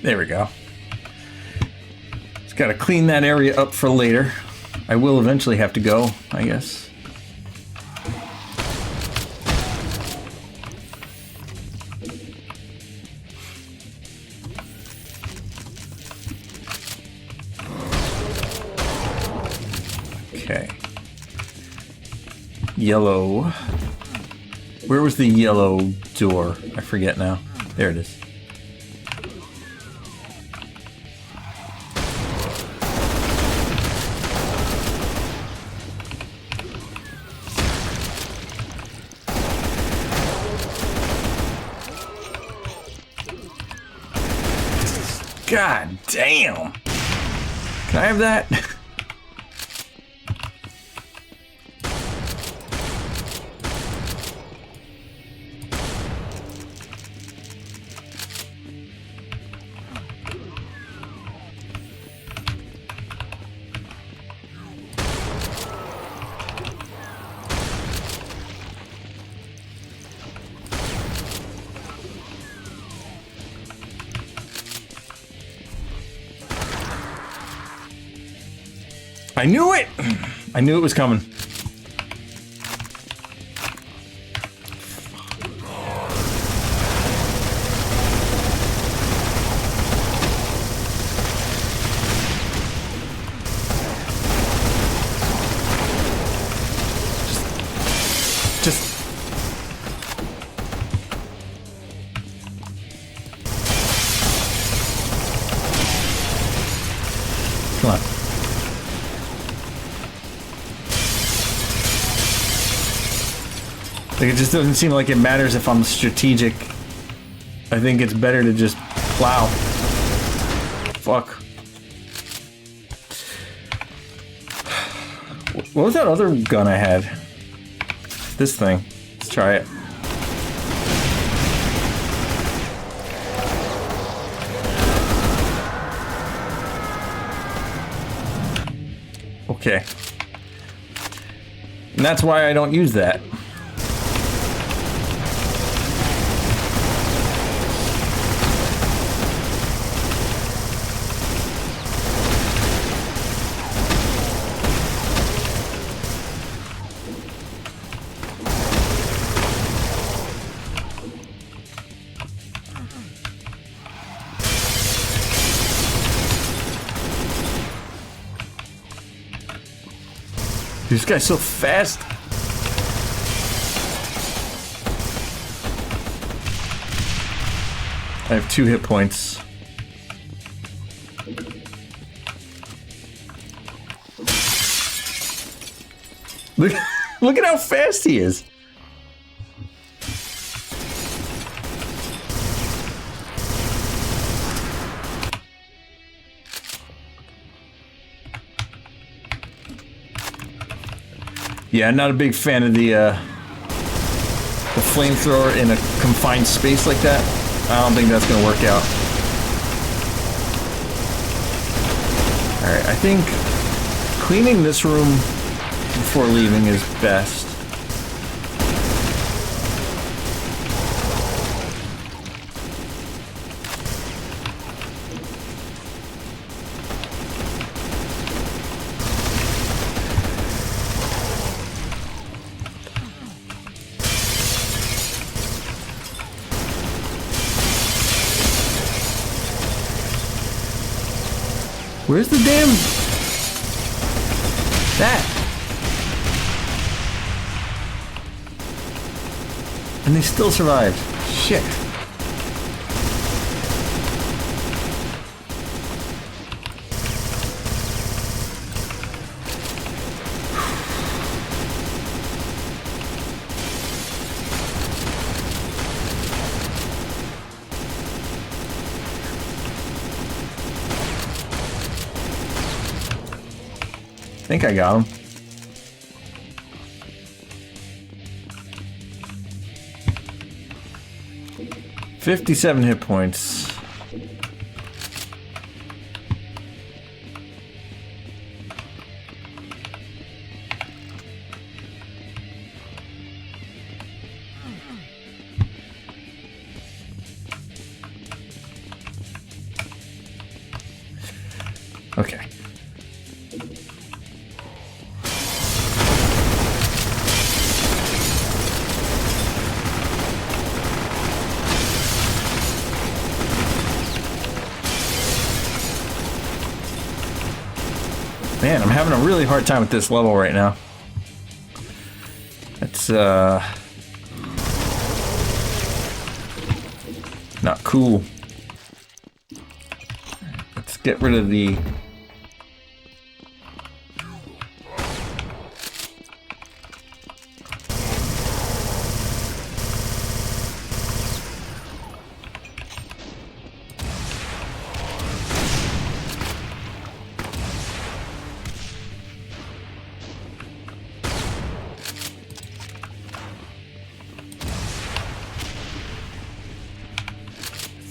S1: There we go. Just gotta clean that area up for later. I will eventually have to go, I guess. Okay. Yellow. Where was the yellow door? I forget now. There it is. God damn. Can I have that? I knew it! I knew it was coming. Just... Come on. Like, it just doesn't seem like it matters if I'm strategic. I think it's better to just plow. Fuck. What was that other gun I had? This thing. Let's try it. Okay. And that's why I don't use that. This guy's so fast. I have 2 hit points. Look, look at how fast he is. Yeah, I'm not a big fan of the flamethrower in a confined space like that. I don't think that's gonna work out. Alright, I think cleaning this room before leaving is best. Where's the damn... that? And they still survived. Shit. I think I got him. $57 hit points. Okay. Man, I'm having a really hard time with this level right now. It's, not cool. Let's get rid of the...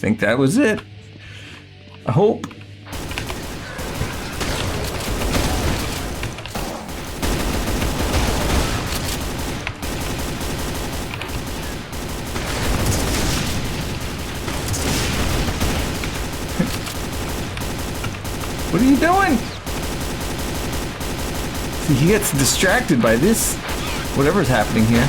S1: think that was it. I hope. What are you doing? See, he gets distracted by this, whatever's happening here.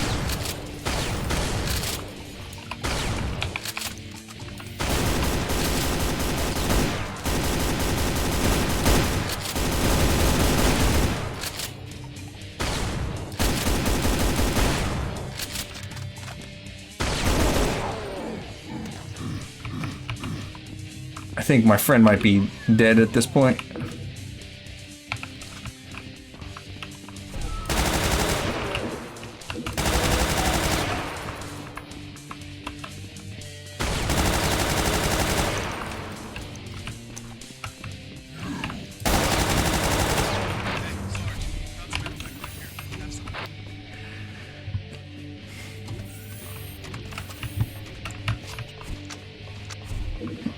S1: I think my friend might be dead at this point.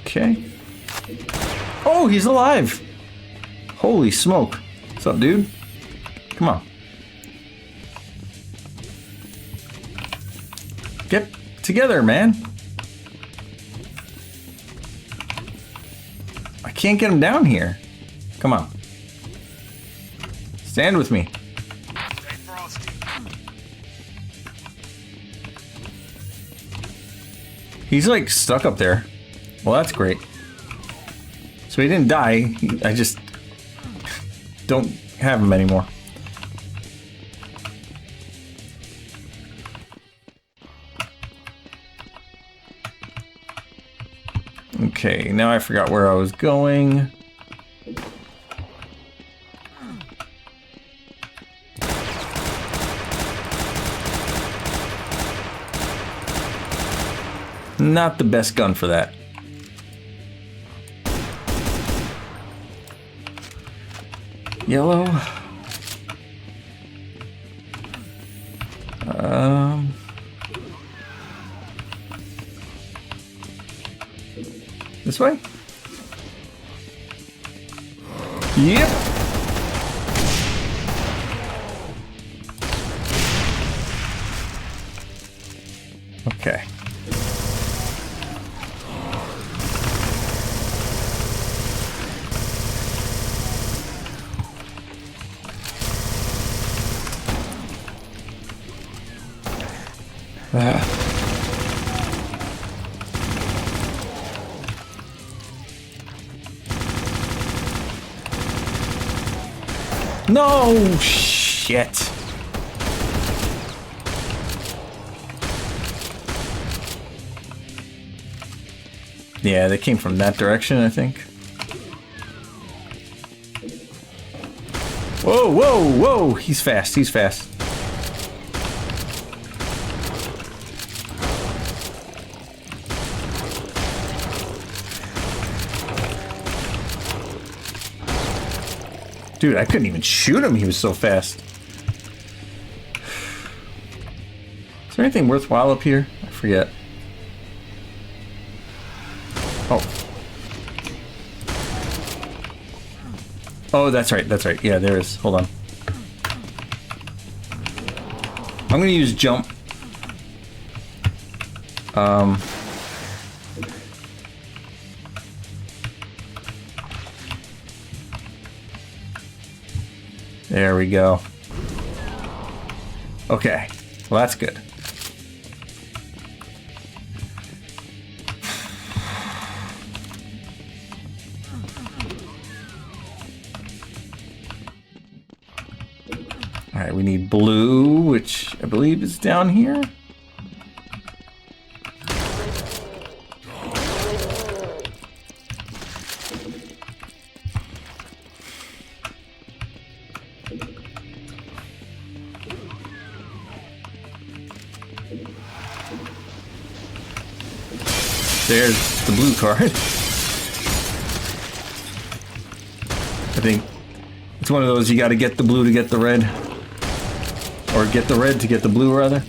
S1: Okay. Oh, he's alive! Holy smoke. What's up, dude? Come on. Get together, man. I can't get him down here. Come on. Stand with me. He's like stuck up there. Well, that's great. So he didn't die. I just don't have him anymore. Okay, now I forgot where I was going. Not the best gun for that. Yellow. This way? Yep. Okay. No shit. Yeah, they came from that direction, I think. Whoa, whoa, whoa! He's fast, he's fast. Dude, I couldn't even shoot him, he was so fast. Is there anything worthwhile up here? I forget. Oh. Oh, that's right, that's right. Yeah, there is. Hold on. I'm gonna use jump. There we go. Okay, well that's good. All right, we need blue, which I believe is down here. There's the blue card. I think it's one of those you got to get the blue to get the red. Or get the red to get the blue, rather.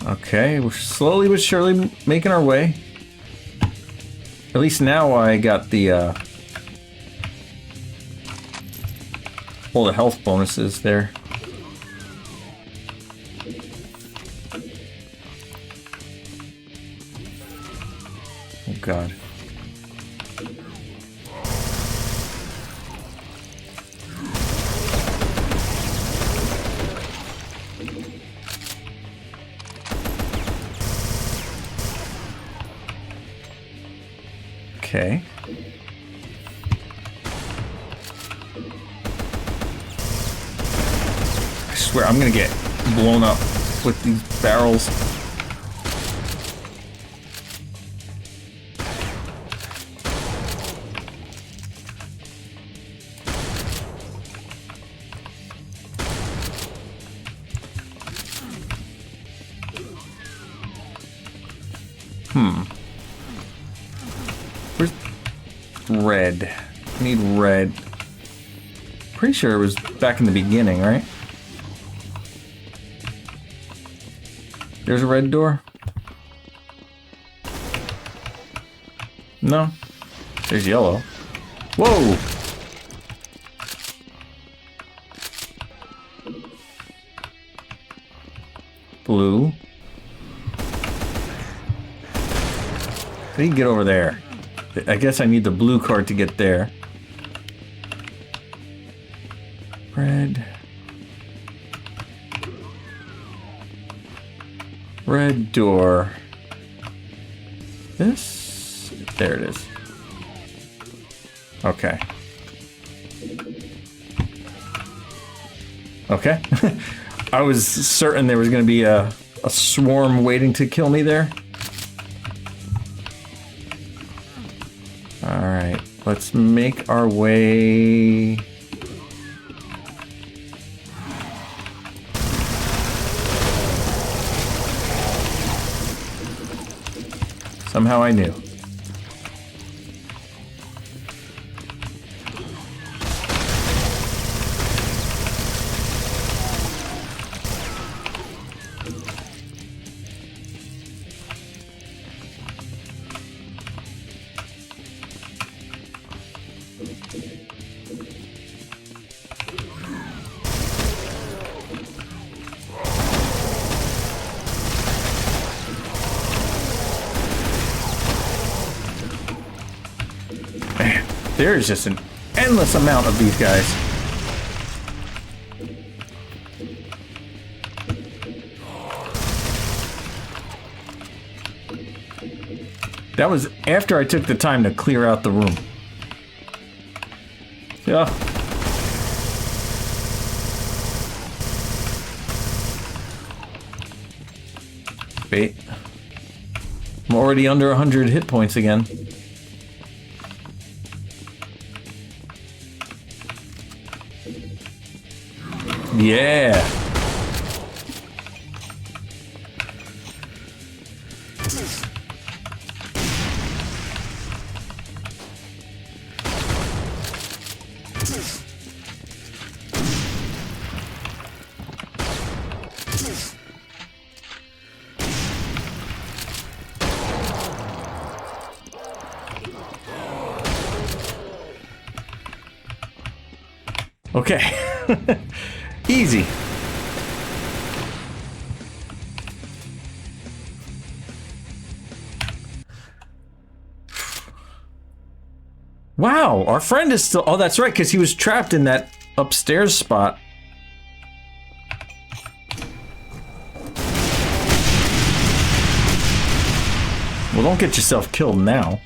S1: Okay, we're slowly but surely making our way. At least now I got the all the health bonuses there. Oh god. Okay. I swear I'm gonna get blown up with these barrels. Where's red? I need red. Pretty sure it was back in the beginning, right? There's a red door. No. There's yellow. Whoa! Blue. How do you get over there? I guess I need the blue card to get there. Red. Red door. This? There it is. Okay. Okay. I was certain there was going to be a swarm waiting to kill me there. Alright, let's make our way... Somehow I knew. There's just an endless amount of these guys. That was after I took the time to clear out the room. Yeah. Wait. I'm already under 100 hit points again. Yeah. Okay. Easy. Wow, our friend is still... Oh, that's right, because he was trapped in that upstairs spot. Well, don't get yourself killed now.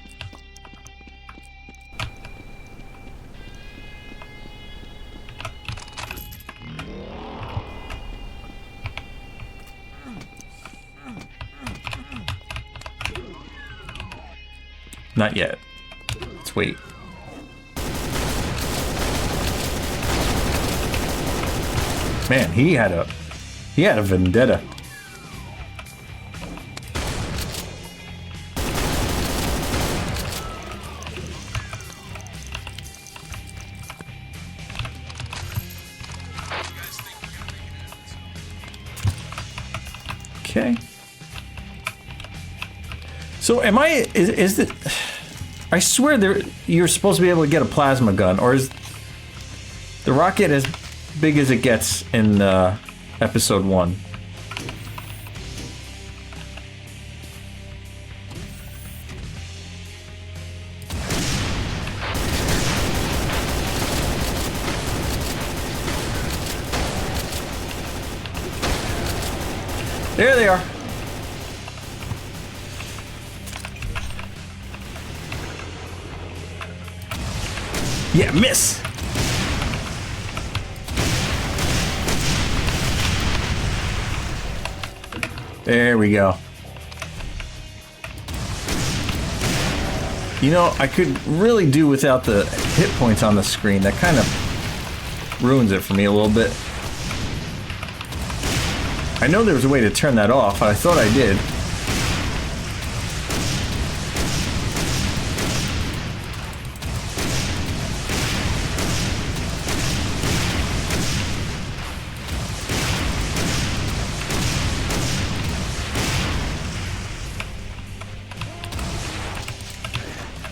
S1: Not yet. Let's wait. Man, he had a vendetta. Okay. So am I? Is it? I swear you're supposed to be able to get a plasma gun, or is the rocket as big as it gets in episode 1? There they are. Yeah, miss. There we go. You know, I could really do without the hit points on the screen. That kind of ruins it for me a little bit. I know there was a way to turn that off. I thought I did.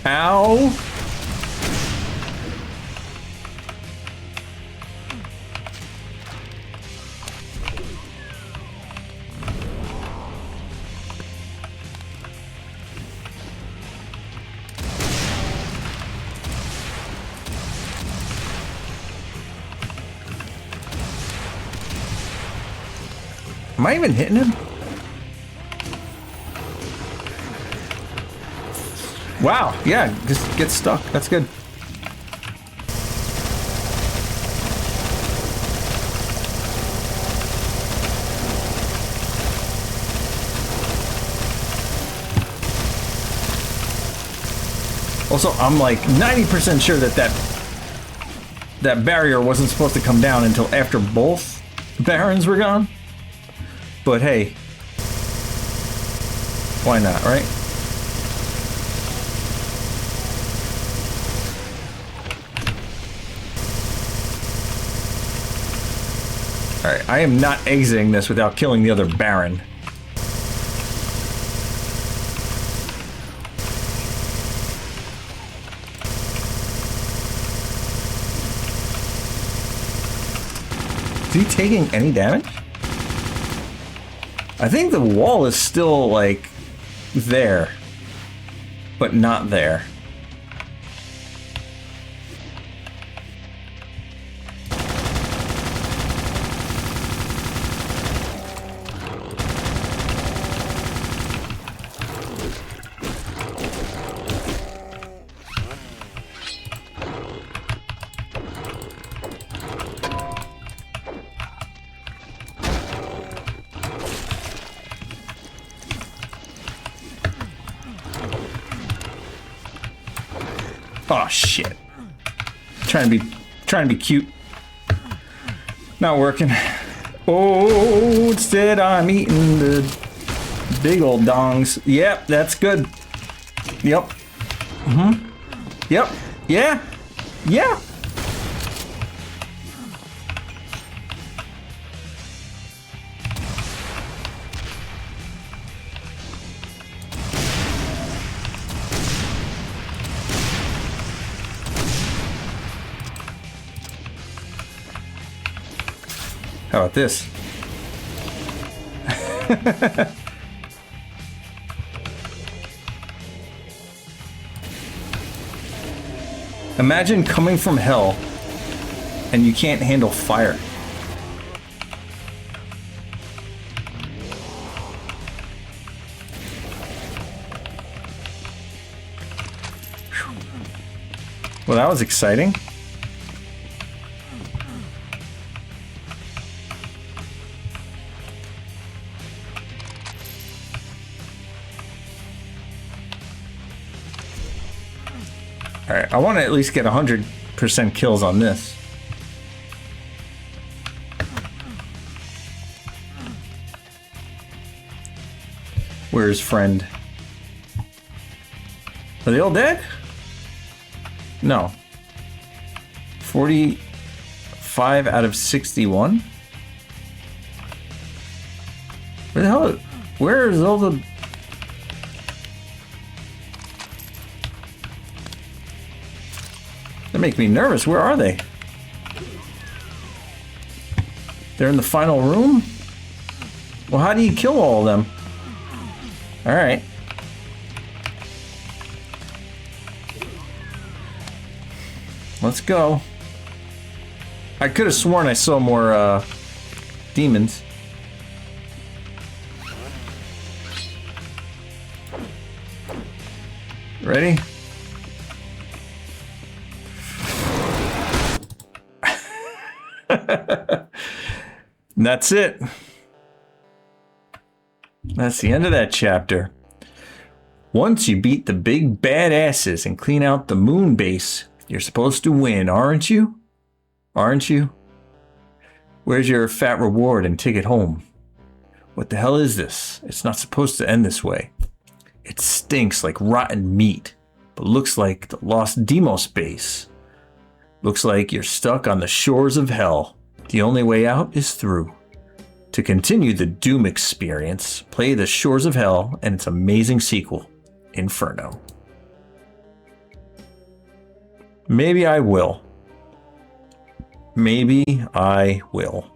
S1: Ow. Am I even hitting him? Wow, yeah, just get stuck. That's good. Also, I'm like 90% sure that barrier wasn't supposed to come down until after both barons were gone. But hey, why not, right? Alright, I am not exiting this without killing the other Baron. Is he taking any damage? I think the wall is still, like, there, but not there. Oh shit. Trying to be cute. Not working. Oh, instead I'm eating the big old dongs. Yep, that's good. Yep. Mm-hmm. Yep. Yeah. Yeah. How about this? Imagine coming from hell and you can't handle fire. Well, that was exciting. Alright, I want to at least get 100% kills on this. Where's friend? Are they all dead? No. 45 out of 61? Where the hell? Where is all the... That makes me nervous. Where are they? They're in the final room? Well, how do you kill all of them? Alright. Let's go. I could have sworn I saw more demons. Ready? That's it. That's the end of that chapter. Once you beat the big badasses and clean out the moon base, you're supposed to win, aren't you? Aren't you? Where's your fat reward and ticket home? What the hell is this? It's not supposed to end this way. It stinks like rotten meat, but looks like the lost Deimos base. Looks like you're stuck on the shores of hell. The only way out is through. To continue the Doom experience, play The Shores of Hell and its amazing sequel, Inferno. Maybe I will. Maybe I will.